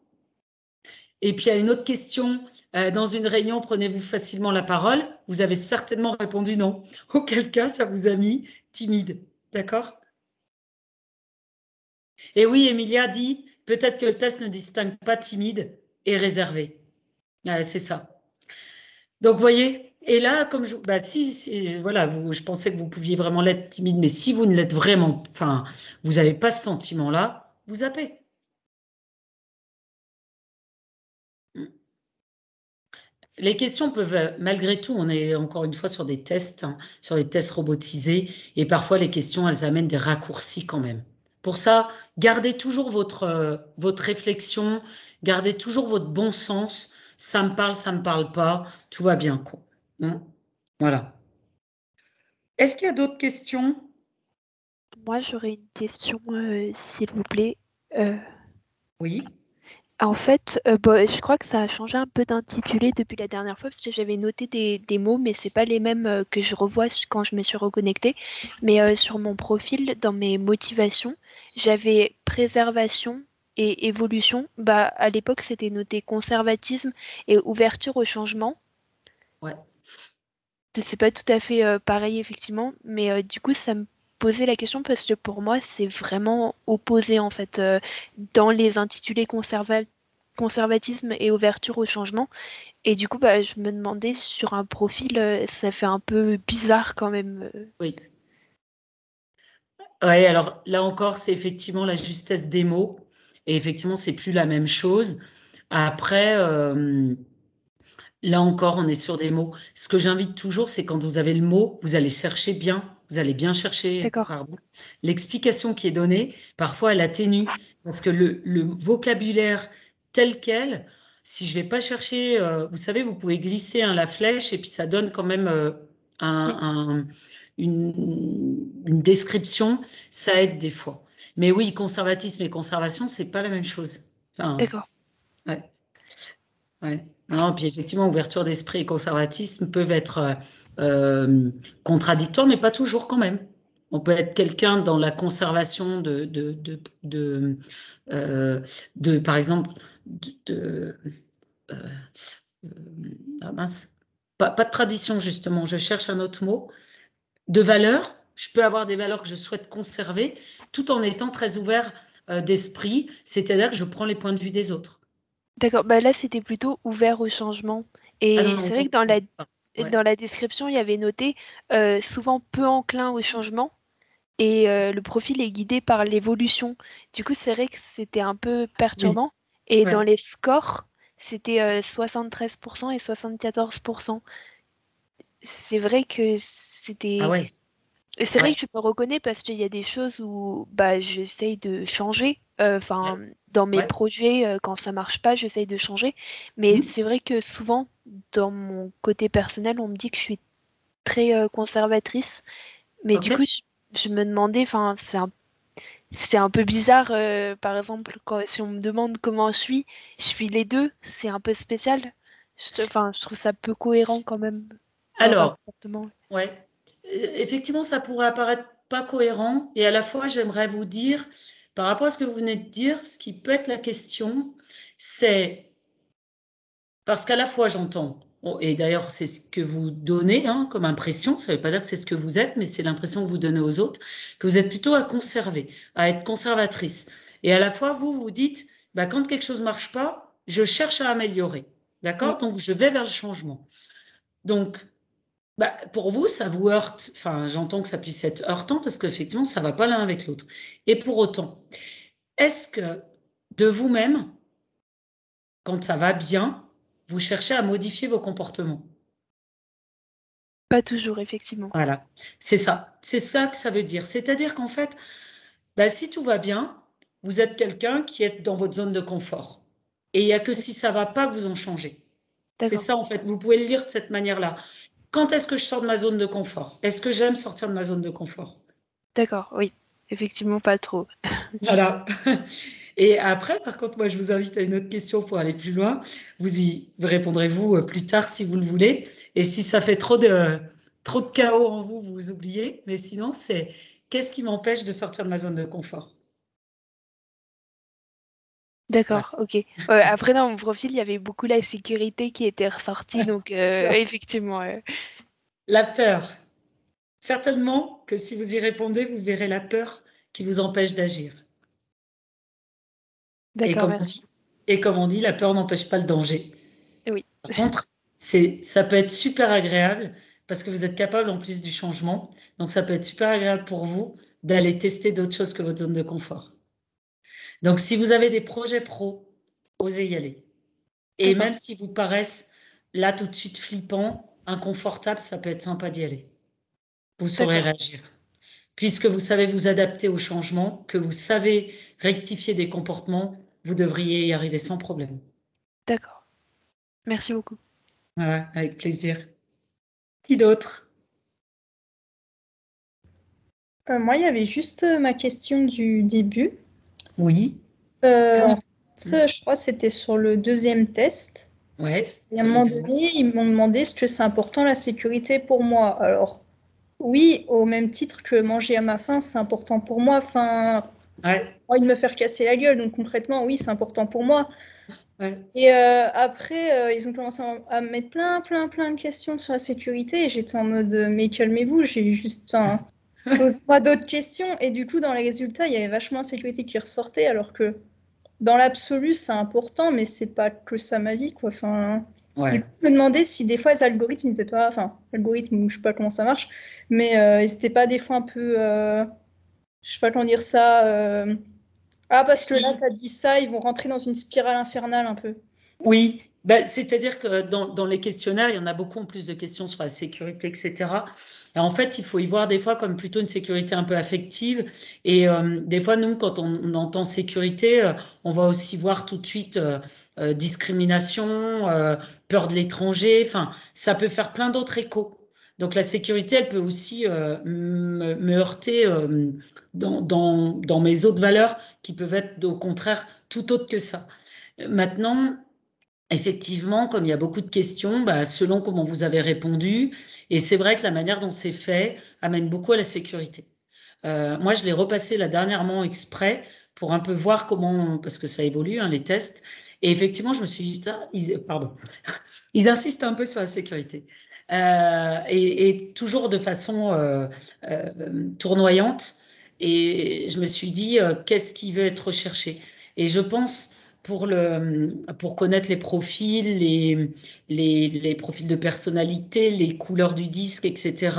Et puis, il y a une autre question. Dans une réunion, prenez-vous facilement la parole? Vous avez certainement répondu non. Auquel cas, ça vous a mis timide. D'accord? Et oui, Emilia dit, peut-être que le test ne distingue pas timide et réservé. C'est ça. Donc, vous voyez, et là, comme voilà, je pensais que vous pouviez vraiment l'être timide, mais si vous ne l'êtes vraiment, enfin, vous n'avez pas ce sentiment-là, vous zappez. Les questions peuvent, malgré tout, on est encore une fois sur des tests, hein, sur des tests robotisés, et parfois les questions, elles amènent des raccourcis quand même. Pour ça, gardez toujours votre réflexion, gardez toujours votre bon sens. Ça me parle pas, tout va bien, quoi. Hein, voilà. Est-ce qu'il y a d'autres questions? Moi, j'aurais une question, s'il vous plaît. Oui. En fait, je crois que ça a changé un peu d'intitulé depuis la dernière fois parce que j'avais noté des mots, mais c'est pas les mêmes que je revois quand je me suis reconnectée. Mais sur mon profil, dans mes motivations, j'avais préservation et évolution. Bah, à l'époque, c'était noté conservatisme et ouverture au changement. Ouais. C'est pas tout à fait pareil, effectivement, mais du coup, ça me posait la question parce que pour moi, c'est vraiment opposé en fait dans les intitulés conservatisme et ouverture au changement. Et du coup, bah, je me demandais sur un profil, ça fait un peu bizarre quand même. Oui. Oui, alors là encore, c'est effectivement la justesse des mots. Et effectivement, c'est plus la même chose. Après, là encore, on est sur des mots. Ce que j'invite toujours, c'est quand vous avez le mot, vous allez chercher bien, vous allez bien chercher, pardon, l'explication qui est donnée. Parfois, elle atténue parce que le vocabulaire tel quel, si je vais pas chercher, vous savez, vous pouvez glisser la flèche et puis ça donne quand même une description, ça aide des fois. Mais oui, conservatisme et conservation, c'est pas la même chose. Enfin, D'accord. ouais. Ouais. Non, puis effectivement, ouverture d'esprit et conservatisme peuvent être contradictoires, mais pas toujours quand même. On peut être quelqu'un dans la conservation par exemple, euh, ah mince, pas de tradition justement, je cherche un autre mot, de valeurs. Je peux avoir des valeurs que je souhaite conserver tout en étant très ouvert d'esprit, c'est-à-dire que je prends les points de vue des autres. D'accord, bah là c'était plutôt ouvert au changement. Ah Et non, c'est non, vrai que ouais. dans la description, il y avait noté souvent peu enclin au changement et le profil est guidé par l'évolution. Du coup, c'est vrai que c'était un peu Oui, perturbant. Et dans ouais. les scores, c'était 73% et 74%. C'est vrai que Ah c'était. ouais, C'est vrai ouais. que je me reconnais parce qu'il y a des choses où bah, j'essaye de changer. Enfin, Ouais, dans mes ouais. projets, quand ça marche pas, j'essaye de changer. Mais Mhm. c'est vrai que souvent, dans mon côté personnel, on me dit que je suis très conservatrice. Mais du Ok. coup, je me demandais, enfin, c'est un peu bizarre. Par exemple, si on me demande comment je suis les deux. C'est un peu spécial. Enfin, je trouve ça peu cohérent quand même dans un Alors, comportement. ouais. Effectivement, ça pourrait apparaître pas cohérent. Et à la fois, j'aimerais vous dire, par rapport à ce que vous venez de dire, ce qui peut être la question, c'est parce qu'à la fois, j'entends, et d'ailleurs, c'est ce que vous donnez hein, comme impression, ça ne veut pas dire que c'est ce que vous êtes, mais c'est l'impression que vous donnez aux autres, que vous êtes plutôt à conserver, à être conservatrice. Et à la fois, vous dites, bah, quand quelque chose ne marche pas, je cherche à améliorer. Mm. D'accord? Donc, je vais vers le changement. Donc, bah, pour vous, ça vous heurte. Enfin, j'entends que ça puisse être heurtant parce qu'effectivement, ça ne va pas l'un avec l'autre. Et pour autant, est-ce que de vous-même, quand ça va bien, vous cherchez à modifier vos comportements? Pas toujours, effectivement. Voilà, c'est ça. C'est ça que ça veut dire. C'est-à-dire qu'en fait, bah, si tout va bien, vous êtes quelqu'un qui est dans votre zone de confort. Et il n'y a que si ça ne va pas que vous en changez. C'est D'accord. ça, en fait. Vous pouvez le lire de cette manière-là. Quand est-ce que je sors de ma zone de confort? Est-ce que j'aime sortir de ma zone de confort? D'accord, oui. Effectivement, pas trop. Voilà. Et après, par contre, moi, je vous invite à une autre question pour aller plus loin. Vous y répondrez vous plus tard si vous le voulez. Et si ça fait trop de chaos en vous, vous oubliez. Mais sinon, c'est qu'est-ce qui m'empêche de sortir de ma zone de confort? Voilà. D'accord, ok. Après, dans mon profil, il y avait beaucoup la sécurité qui était ressortie, donc Ça. effectivement. La peur. Certainement que si vous y répondez, vous verrez la peur qui vous empêche d'agir. Et D'accord, merci. comme on dit, la peur n'empêche pas le danger. Oui, Par contre, ça peut être super agréable parce que vous êtes capable en plus du changement. Donc, ça peut être super agréable pour vous d'aller tester d'autres choses que votre zone de confort. Donc, si vous avez des projets pro, osez y aller. Et d'accord, même s'ils vous paraissent là tout de suite flippants, inconfortables, ça peut être sympa d'y aller. Vous saurez d'accord, réagir. Puisque vous savez vous adapter au changement, que vous savez rectifier des comportements, vous devriez y arriver sans problème. d'accord. Merci beaucoup. Voilà, avec plaisir. Qui d'autre? Moi, il y avait juste ma question du début. Oui. En fait, je crois que c'était sur le deuxième test. Ouais. Et à un moment donné, ils m'ont demandé est-ce que c'est important la sécurité pour moi. Alors, oui, au même titre que manger à ma faim, c'est important pour moi. Enfin, Ouais. envie de me faire casser la gueule. Donc concrètement, oui, c'est important pour moi. Ouais. Et après, ils ont commencé à me mettre plein de questions sur la sécurité. Et j'étais en mode, mais calmez-vous, j'ai juste posez-moi d'autres questions. Et du coup, dans les résultats, il y avait vachement la sécurité qui ressortait, alors que dans l'absolu, c'est important, mais c'est pas que ça ma vie, quoi. Enfin, du Ouais. coup, je me demandais si des fois les algorithmes n'étaient pas, enfin, algorithmes, je sais pas comment ça marche, mais ils étaient pas des fois un peu, je sais pas comment dire ça. Ah, parce que là, Si. t'as dit ça, ils vont rentrer dans une spirale infernale un peu. Oui. Ben, c'est-à-dire que dans les questionnaires, il y en a beaucoup en plus de questions sur la sécurité, etc. Et en fait, il faut y voir des fois comme plutôt une sécurité un peu affective. Et des fois, nous, quand on entend sécurité, on va aussi voir tout de suite discrimination, peur de l'étranger. Enfin, ça peut faire plein d'autres échos. Donc la sécurité, elle peut aussi me heurter dans mes autres valeurs qui peuvent être au contraire tout autre que ça. Maintenant, effectivement, comme il y a beaucoup de questions, selon comment vous avez répondu, et c'est vrai que la manière dont c'est fait amène beaucoup à la sécurité. Moi, je l'ai repassé là dernièrement exprès pour un peu voir comment, parce que ça évolue, hein, les tests. Et effectivement, je me suis dit, ils insistent un peu sur la sécurité. Et toujours de façon tournoyante. Et je me suis dit, qu'est-ce qui veut être recherché? Et je pense, pour connaître les profils, les profils de personnalité, les couleurs du disque, etc.,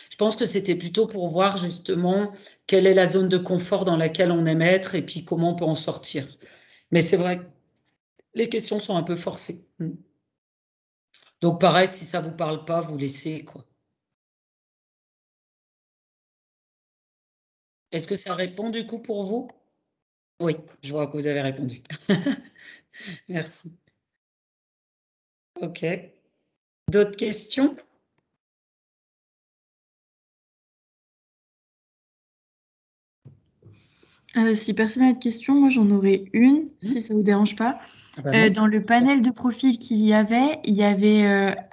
je pense que c'était plutôt pour voir justement quelle est la zone de confort dans laquelle on aime être et puis comment on peut en sortir. Mais c'est vrai que les questions sont un peu forcées. Donc pareil, si ça vous parle pas, vous laissez, quoi. Est-ce que ça répond du coup pour vous? Oui, je vois que vous avez répondu. Merci. Ok. D'autres questions? Si personne n'a de questions, moi j'en aurais une, si ça vous dérange pas. Ah bah non. Dans le panel de profils qu'il y avait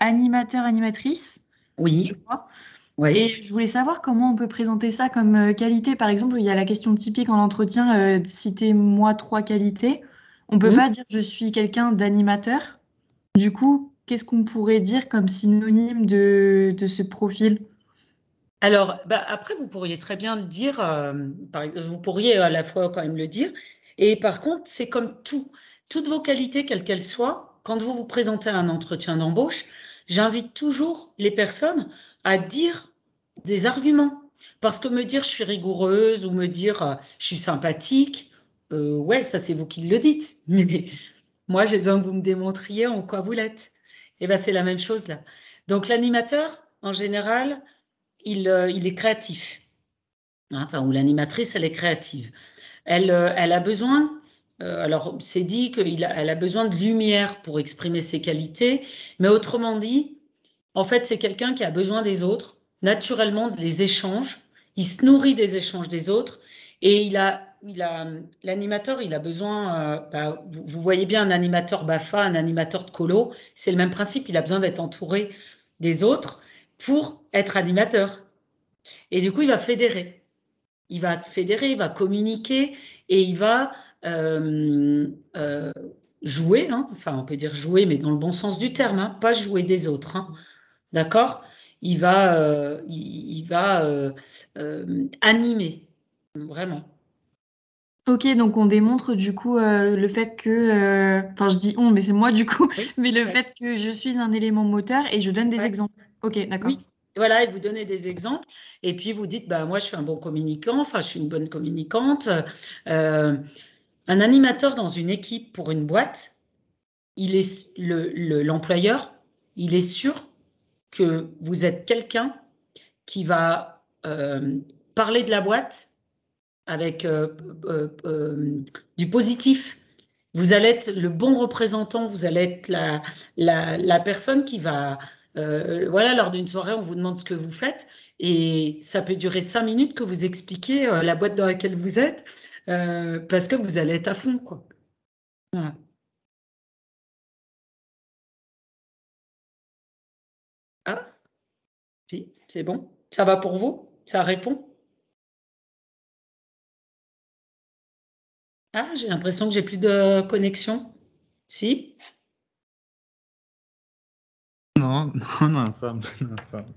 animateur, animatrice, je Oui, crois. oui. Et je voulais savoir comment on peut présenter ça comme qualité. Par exemple, il y a la question typique en entretien, citez-moi 3 qualités. On peut pas dire je suis quelqu'un d'animateur. Du coup, qu'est-ce qu'on pourrait dire comme synonyme de ce profil? Alors, après, vous pourriez très bien le dire, vous pourriez à la fois quand même le dire. Et par contre, c'est comme tout. Toutes vos qualités, quelles qu'elles soient, quand vous vous présentez à un entretien d'embauche, j'invite toujours les personnes à dire des arguments. Parce que me dire je suis rigoureuse ou me dire je suis sympathique, ouais, ça c'est vous qui le dites. Mais moi, j'ai besoin que vous me démontriez en quoi vous l'êtes. Et bien, c'est la même chose là. Donc, l'animateur, en général, il est créatif. Enfin, ou l'animatrice, elle est créative. Elle a besoin, alors c'est dit elle a besoin de lumière pour exprimer ses qualités, mais autrement dit, en fait, c'est quelqu'un qui a besoin des autres, naturellement, des échanges. Il se nourrit des échanges des autres et l'animateur, il a besoin, vous voyez bien un animateur BAFA, un animateur de colo, c'est le même principe, il a besoin d'être entouré des autres pour être animateur. Et du coup, il va fédérer. Il va fédérer, il va communiquer et il va jouer, hein. Enfin, on peut dire jouer, mais dans le bon sens du terme, hein, pas jouer des autres, hein. D'accord? Il va animer, vraiment. Ok, donc on démontre du coup le fait que, enfin je dis on, mais c'est moi du coup, Oui, mais le fait que je suis un élément moteur et je donne des ouais. exemples. Ok, d'accord. Oui, voilà, et vous donnez des exemples, et puis vous dites, moi je suis un bon communicant, enfin je suis une bonne communicante. Un animateur dans une équipe pour une boîte, l'employeur, il est sûr que vous êtes quelqu'un qui va parler de la boîte avec du positif. Vous allez être le bon représentant, vous allez être la personne qui va, voilà, lors d'une soirée, on vous demande ce que vous faites, et ça peut durer 5 minutes que vous expliquez la boîte dans laquelle vous êtes, parce que vous allez être à fond, quoi. Voilà. Ah, si, c'est bon. Ça va pour vous? Ça répond? Ah, j'ai l'impression que j'ai plus de connexion. Si? Non, non, ensemble, ensemble.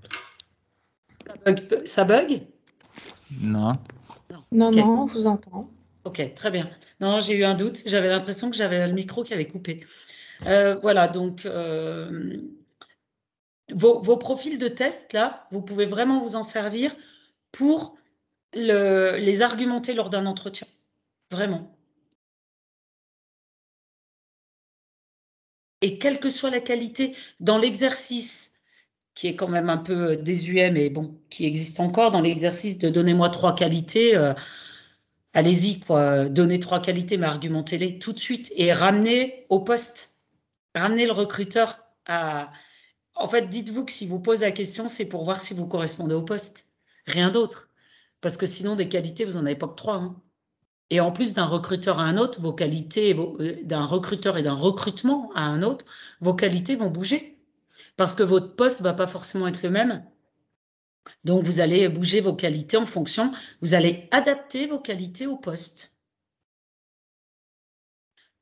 Ça bug? Non. Non, Ok. non, on vous entend. Ok, très bien. Non, j'ai eu un doute. J'avais l'impression que j'avais le micro qui avait coupé. Voilà, donc vos profils de test, là, vous pouvez vraiment vous en servir pour les argumenter lors d'un entretien. Vraiment. Et quelle que soit la qualité, dans l'exercice, qui est quand même un peu désuet, mais bon, qui existe encore, dans l'exercice de donnez-moi 3 qualités, allez-y, quoi. Donnez 3 qualités, mais argumentez-les tout de suite et ramenez au poste. Ramenez le recruteur En fait, dites-vous que si vous posez la question, c'est pour voir si vous correspondez au poste. Rien d'autre. Parce que sinon, des qualités, vous n'en avez pas que 3. Hein. Et en plus d'un recruteur à un autre, vos qualités, d'un recruteur et d'un recrutement à un autre, vos qualités vont bouger. Parce que votre poste ne va pas forcément être le même. Donc, vous allez bouger vos qualités en fonction, vous allez adapter vos qualités au poste.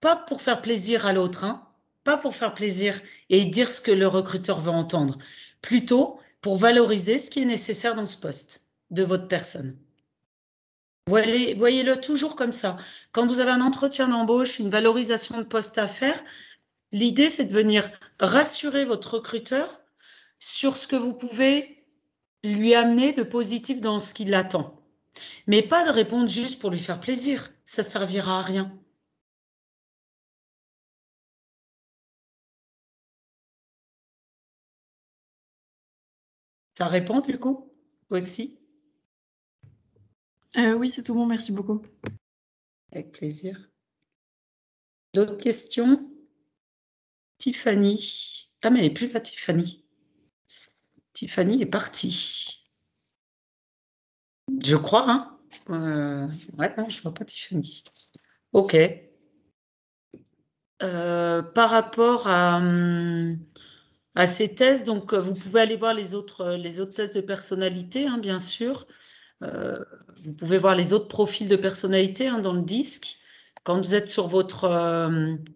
Pas pour faire plaisir à l'autre, hein, pas pour faire plaisir et dire ce que le recruteur veut entendre, plutôt pour valoriser ce qui est nécessaire dans ce poste de votre personne. Voyez-le toujours comme ça. Quand vous avez un entretien d'embauche, une valorisation de poste à faire, l'idée, c'est de venir rassurer votre recruteur sur ce que vous pouvez lui amener de positif dans ce qu'il attend. Mais pas de répondre juste pour lui faire plaisir. Ça ne servira à rien. Ça répond du coup aussi? Oui, c'est tout bon, merci beaucoup. Avec plaisir. D'autres questions? Tiffany. Ah, mais elle n'est plus là, Tiffany. Tiffany est partie. Je crois, hein? Ouais, non, je ne vois pas Tiffany. OK. Par rapport à ces tests, donc vous pouvez aller voir les autres tests de personnalité, hein, bien sûr. Vous pouvez voir les autres profils de personnalité hein, dans le disque. Quand vous êtes sur votre...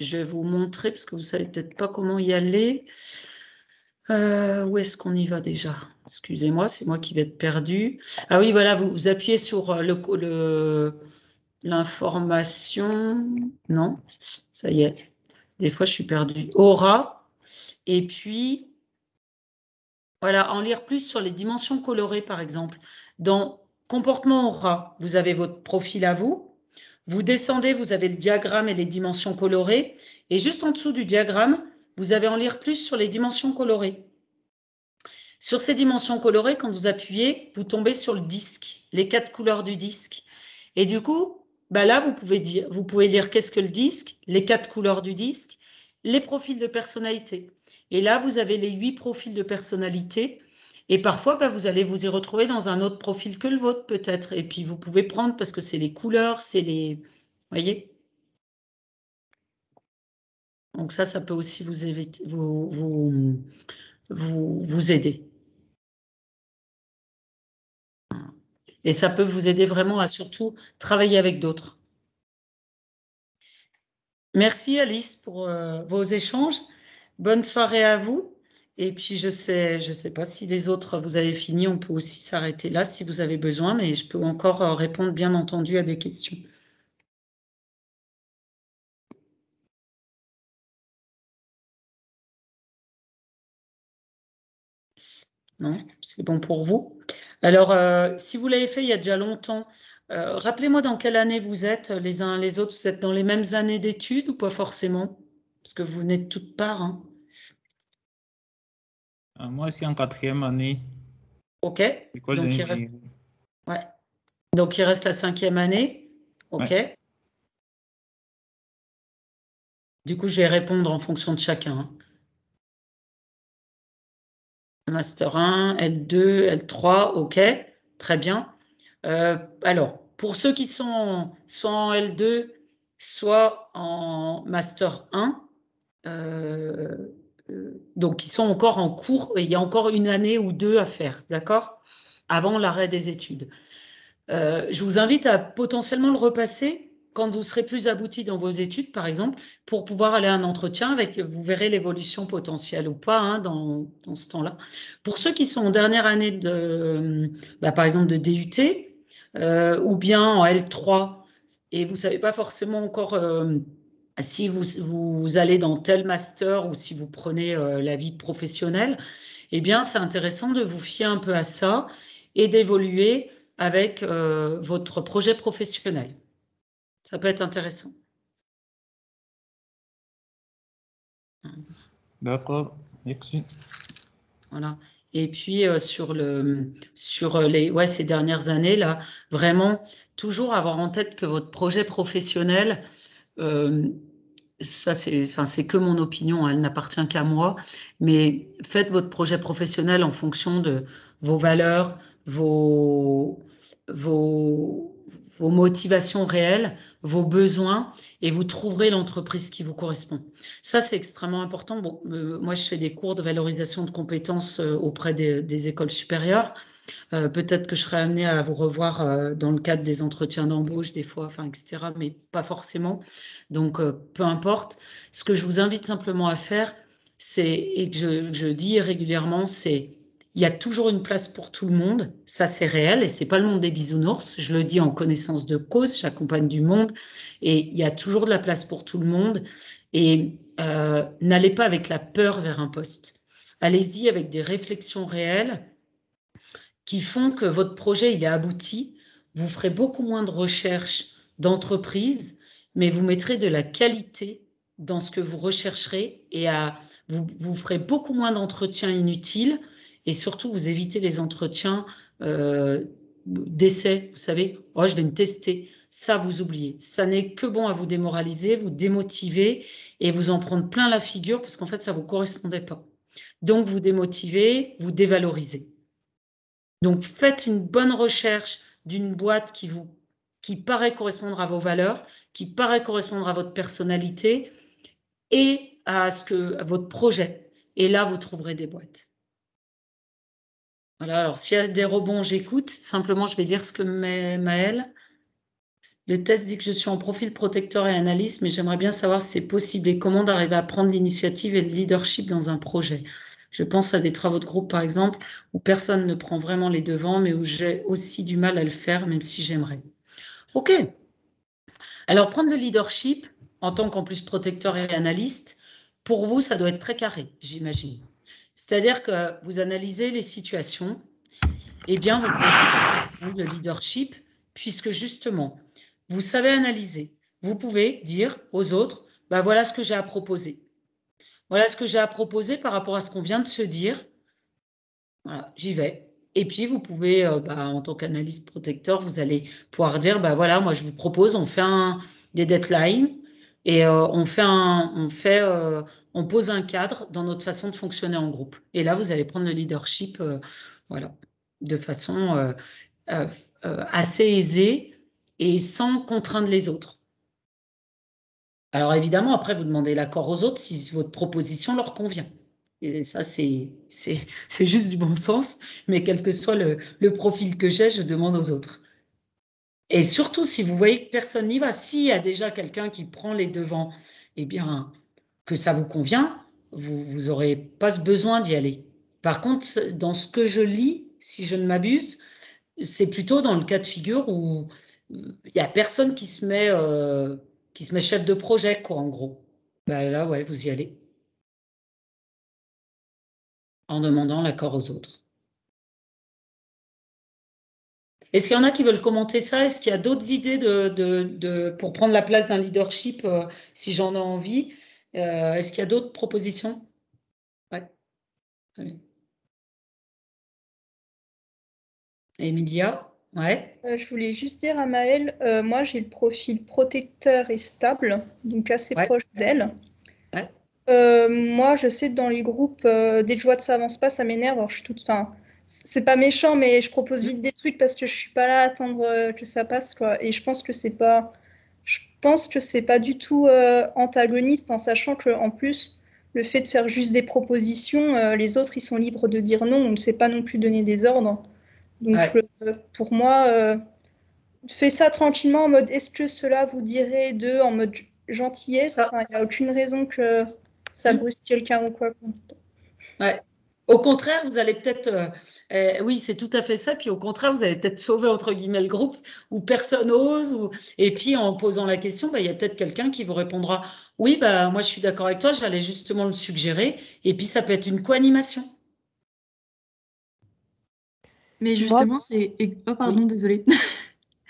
je vais vous montrer, parce que vous ne savez peut-être pas comment y aller. Où est-ce qu'on y va déjà? Excusez-moi, c'est moi qui vais être perdu. Ah oui, voilà, vous appuyez sur l'information. Non, ça y est. Des fois, je suis perdue. Aura. Et puis, voilà, en lire plus sur les dimensions colorées, par exemple. Dans comportement aura, vous avez votre profil à vous. Vous descendez, vous avez le diagramme et les dimensions colorées. Et juste en dessous du diagramme, vous avez en lire plus sur les dimensions colorées. Sur ces dimensions colorées, quand vous appuyez, vous tombez sur le disque, les 4 couleurs du disque. Et du coup, bah là, vous pouvez lire qu'est-ce que le disque, les 4 couleurs du disque, les profils de personnalité. Et là, vous avez les 8 profils de personnalité. Et parfois, bah, vous allez vous y retrouver dans un autre profil que le vôtre, peut-être. Et puis, vous pouvez prendre parce que c'est les couleurs, c'est les... Voyez? Donc ça peut aussi vous aider. Et ça peut vous aider vraiment à surtout travailler avec d'autres. Merci Alice pour vos échanges. Bonne soirée à vous. Et puis je sais pas si les autres, vous avez fini, on peut aussi s'arrêter là si vous avez besoin, mais je peux encore répondre bien entendu à des questions. Non, c'est bon pour vous. Alors, si vous l'avez fait il y a déjà longtemps, rappelez-moi dans quelle année vous êtes les uns les autres. Vous êtes dans les mêmes années d'études ou pas forcément? Parce que vous venez de toutes parts. Hein. Moi, je suis en 4e année. OK. École Donc, d'ingénierie. Ouais. Donc, il reste la 5e année. OK. Ouais. Du coup, je vais répondre en fonction de chacun. Hein. Master 1, L2, L3, OK. Très bien. Alors, pour ceux qui sont soit en L2, soit en Master 1, donc ils sont encore en cours, et il y a encore une année ou deux à faire, d'accord? Avant l'arrêt des études. Je vous invite à potentiellement le repasser quand vous serez plus abouti dans vos études, par exemple, pour pouvoir aller à un entretien avec, vous verrez l'évolution potentielle ou pas hein, dans ce temps-là. Pour ceux qui sont en dernière année de, par exemple, de DUT ou bien en L3 et vous ne savez pas forcément encore si vous allez dans tel master ou si vous prenez la vie professionnelle, eh bien, c'est intéressant de vous fier un peu à ça et d'évoluer avec votre projet professionnel. Ça peut être intéressant. D'accord, merci. Voilà. Et puis sur ces dernières années là, vraiment toujours avoir en tête que votre projet professionnel, ça c'est que mon opinion, elle n'appartient qu'à moi, mais faites votre projet professionnel en fonction de vos valeurs, vos motivations réelles, vos besoins, et vous trouverez l'entreprise qui vous correspond. Ça, c'est extrêmement important. Bon, moi, je fais des cours de valorisation de compétences auprès des écoles supérieures. Peut-être que je serai amenée à vous revoir dans le cadre des entretiens d'embauche des fois, enfin, etc., mais pas forcément. Donc, peu importe. Ce que je vous invite simplement à faire, et que je dis régulièrement, c'est il y a toujours une place pour tout le monde. Ça, c'est réel et c'est pas le monde des bisounours. Je le dis en connaissance de cause. J'accompagne du monde et il y a toujours de la place pour tout le monde. Et n'allez pas avec la peur vers un poste. Allez-y avec des réflexions réelles qui font que votre projet il est abouti. Vous ferez beaucoup moins de recherches d'entreprise, mais vous mettrez de la qualité dans ce que vous rechercherez et vous ferez beaucoup moins d'entretiens inutiles et surtout vous évitez les entretiens d'essai. Vous savez, oh, je vais me tester. Ça, vous oubliez. Ça n'est que bon à vous démoraliser, vous démotiver et vous en prendre plein la figure parce qu'en fait, ça ne vous correspondait pas. Donc, vous démotivez, vous dévalorisez. Donc, faites une bonne recherche d'une boîte qui paraît correspondre à vos valeurs, qui paraît correspondre à votre personnalité et à votre projet. Et là, vous trouverez des boîtes. Voilà, alors s'il y a des rebonds, j'écoute. Simplement, je vais lire ce que met Maëlle. Le test dit que je suis en profil protecteur et analyste, mais j'aimerais bien savoir si c'est possible et comment d'arriver à prendre l'initiative et le leadership dans un projet. Je pense à des travaux de groupe, par exemple, où personne ne prend vraiment les devants, mais où j'ai aussi du mal à le faire, même si j'aimerais. OK. Alors, prendre le leadership, en tant qu'en plus protecteur et analyste, pour vous, ça doit être très carré, j'imagine. C'est-à-dire que vous analysez les situations, et bien, vous pouvez prendre le leadership, puisque justement, vous savez analyser. Vous pouvez dire aux autres, bah, voilà ce que j'ai à proposer. Voilà ce que j'ai à proposer par rapport à ce qu'on vient de se dire. Voilà, j'y vais. Et puis, vous pouvez, en tant qu'analyste protecteur, vous allez pouvoir dire, bah voilà, moi, je vous propose, on fait des deadlines et on pose un cadre dans notre façon de fonctionner en groupe. Et là, vous allez prendre le leadership, voilà, de façon assez aisée et sans contraindre les autres. Alors évidemment, après, vous demandez l'accord aux autres si votre proposition leur convient. Et ça, c'est juste du bon sens, mais quel que soit le profil que j'ai, je demande aux autres. Et surtout, si vous voyez que personne n'y va, s'il y a déjà quelqu'un qui prend les devants, eh bien, que ça vous convient, vous n'aurez pas ce besoin d'y aller. Par contre, dans ce que je lis, si je ne m'abuse, c'est plutôt dans le cas de figure où il n'y a personne qui se met chef de projet, quoi, en gros. Ben là, ouais, vous y allez. En demandant l'accord aux autres. Est-ce qu'il y en a qui veulent commenter ça? Est-ce qu'il y a d'autres idées pour prendre la place d'un leadership si j'en ai envie? Est-ce qu'il y a d'autres propositions? Ouais. Très bien. Emilia? Ouais. Je voulais juste dire à Maëlle, moi j'ai le profil protecteur et stable, donc assez proche d'elle. Ouais. Moi je sais que dans les groupes, dès que je vois que ça avance pas, ça m'énerve. Alors je suis toute. Enfin, c'est pas méchant, mais je propose vite des trucs parce que je suis pas là à attendre que ça passe, quoi. Et je pense que c'est pas du tout antagoniste, en sachant que en plus le fait de faire juste des propositions, les autres ils sont libres de dire non. On ne sait pas non plus donner des ordres. Donc pour moi, fais ça tranquillement en mode est-ce que cela vous dirait en mode gentillesse. Il n'y a aucune raison que ça brusque quelqu'un ou quoi. Ouais. Au contraire, vous allez peut-être, oui, c'est tout à fait ça. Puis au contraire, vous allez peut-être sauver entre guillemets le groupe où personne ose. Et puis en posant la question, il y a peut-être quelqu'un qui vous répondra oui, moi je suis d'accord avec toi, j'allais justement le suggérer. Et puis ça peut être une co-animation. Mais justement, Oh, pardon, oui. désolée.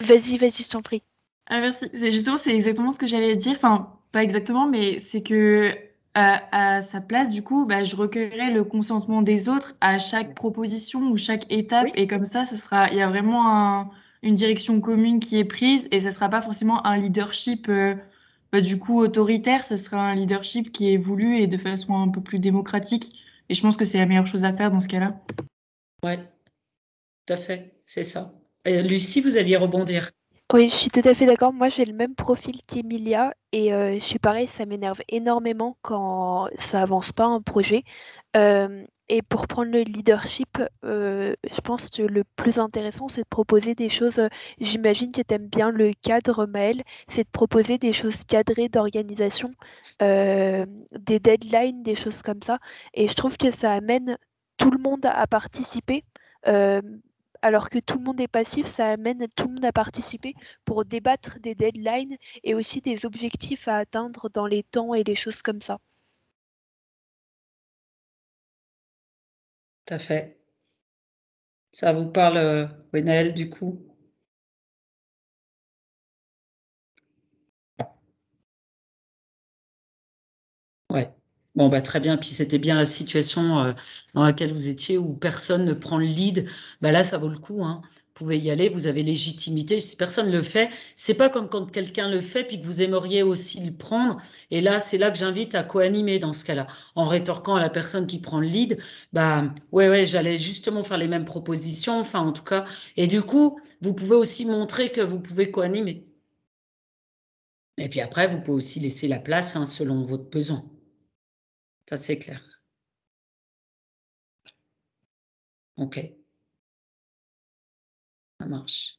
Vas-y, je t'en prie. Ah, merci. C'est exactement ce que j'allais dire. Enfin, pas exactement, mais c'est que à sa place, du coup, je recueillerai le consentement des autres à chaque proposition ou chaque étape. Et comme ça, il y a vraiment une direction commune qui est prise et ça sera pas forcément un leadership du coup, autoritaire, ça sera un leadership qui est voulu et de façon un peu plus démocratique. Et je pense que c'est la meilleure chose à faire dans ce cas-là. Ouais, tout à fait, c'est ça. Lucie, vous alliez rebondir. Oui, je suis tout à fait d'accord. Moi, j'ai le même profil qu'Emilia et je suis pareil, ça m'énerve énormément quand ça avance pas un projet. Et pour prendre le leadership, je pense que le plus intéressant, c'est de proposer des choses. J'imagine que tu aimes bien le cadre, Maëlle, c'est de proposer des choses cadrées d'organisation, des deadlines, des choses comme ça. Et je trouve que ça amène tout le monde à participer. euh, Alors que tout le monde est passif, ça amène tout le monde à participer pour débattre des deadlines et aussi des objectifs à atteindre dans les temps et les choses comme ça. Tout à fait. Ça vous parle, Gwenaëlle, du coup? Ouais. Bon, bah, très bien. Puis c'était bien la situation dans laquelle vous étiez où personne ne prend le lead. Bah, là, ça vaut le coup, hein. Vous pouvez y aller, vous avez légitimité. Si personne ne le fait, c'est pas comme quand quelqu'un le fait puis que vous aimeriez aussi le prendre. Et là, c'est là que j'invite à co-animer dans ce cas-là. En rétorquant à la personne qui prend le lead, bah, ouais, j'allais justement faire les mêmes propositions. Enfin, en tout cas. Et du coup, vous pouvez aussi montrer que vous pouvez co-animer. Et puis après, vous pouvez aussi laisser la place, hein, selon votre besoin. Ça, c'est clair. Ok, ça marche.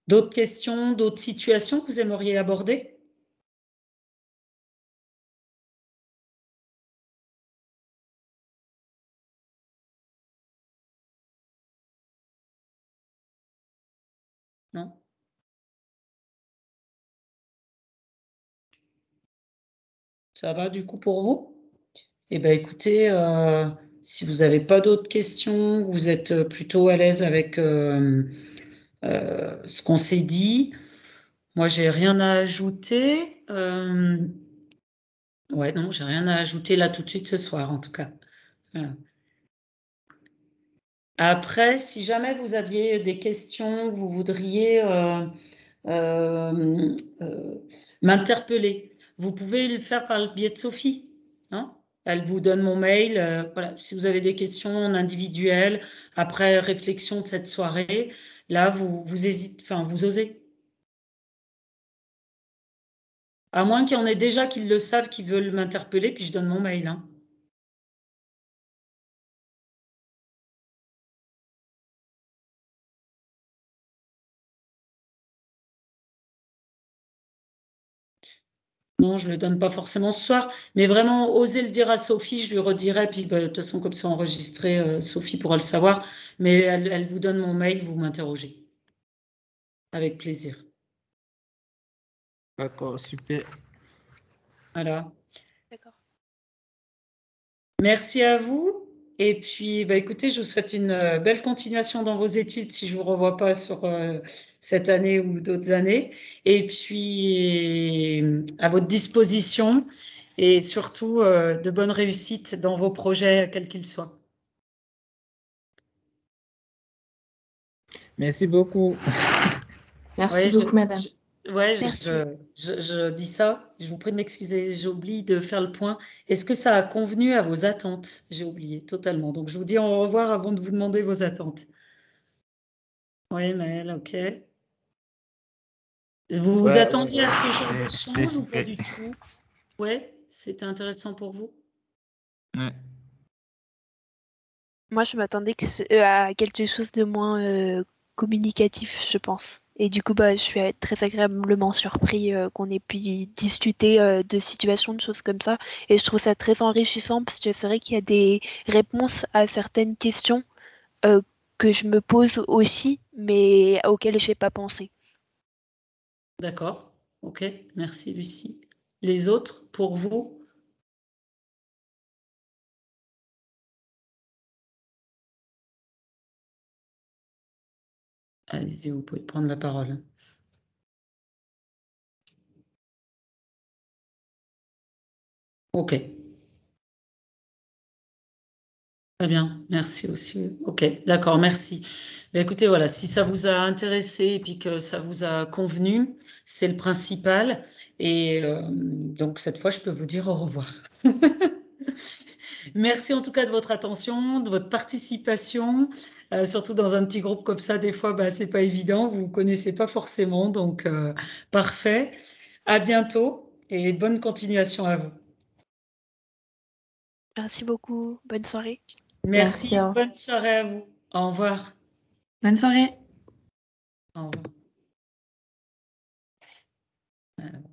D'autres questions, d'autres situations que vous aimeriez aborder? Non? Ça va du coup pour vous? Eh bien, écoutez, si vous n'avez pas d'autres questions, vous êtes plutôt à l'aise avec ce qu'on s'est dit. Moi, j'ai rien à ajouter. Ouais, non, j'ai rien à ajouter là tout de suite ce soir, en tout cas. Voilà. Après, si jamais vous aviez des questions, vous voudriez euh, euh, m'interpeller, vous pouvez le faire par le biais de Sophie, hein. Elle vous donne mon mail. Voilà. Si vous avez des questions en individuel, après réflexion de cette soirée, là, vous hésitez, enfin, vous osez. À moins qu'il y en ait déjà qui le savent, qui veulent m'interpeller, puis je donne mon mail, hein. Non, je ne le donne pas forcément ce soir, mais vraiment, osez le dire à Sophie, je lui redirai, puis bah, de toute façon, comme c'est enregistré, Sophie pourra le savoir, mais elle vous donne mon mail, vous m'interrogez. Avec plaisir. D'accord, super. Voilà. D'accord. Merci à vous. Et puis, bah, écoutez, je vous souhaite une belle continuation dans vos études si je ne vous revois pas sur cette année ou d'autres années. Et puis, à votre disposition et surtout de bonnes réussites dans vos projets, quels qu'ils soient. Merci beaucoup. Merci Ouais, beaucoup, madame. Merci. je dis ça, je vous prie de m'excuser, j'oublie de faire le point. Est-ce que ça a convenu à vos attentes? J'ai oublié totalement. Donc, je vous dis au revoir avant de vous demander vos attentes. Oui, Maëlle, ok. Vous vous Ouais, attendiez à ce genre c'était d'échange ou pas super. du tout? Ouais, c'était intéressant pour vous? Ouais. Moi, je m'attendais à quelque chose de moins communicatif, je pense. Et du coup, bah, je suis très agréablement surpris qu'on ait pu discuter de situations, de choses comme ça. Et je trouve ça très enrichissant parce que c'est vrai qu'il y a des réponses à certaines questions euh, que je me pose aussi, mais auxquelles je n'ai pas pensé. D'accord, ok, merci Lucie. Les autres, pour vous? Allez-y, vous pouvez prendre la parole. Ok. Très bien, merci aussi. Ok, d'accord, merci. Mais écoutez, voilà, si ça vous a intéressé et puis que ça vous a convenu, c'est le principal. Et donc, cette fois, je peux vous dire au revoir. Merci en tout cas de votre attention, de votre participation, surtout dans un petit groupe comme ça, des fois, c'est pas évident, vous ne connaissez pas forcément, donc parfait. À bientôt et bonne continuation à vous. Merci beaucoup. Bonne soirée. Merci, Merci, bonne soirée à vous. Au revoir. Bonne soirée. Au revoir. Alors.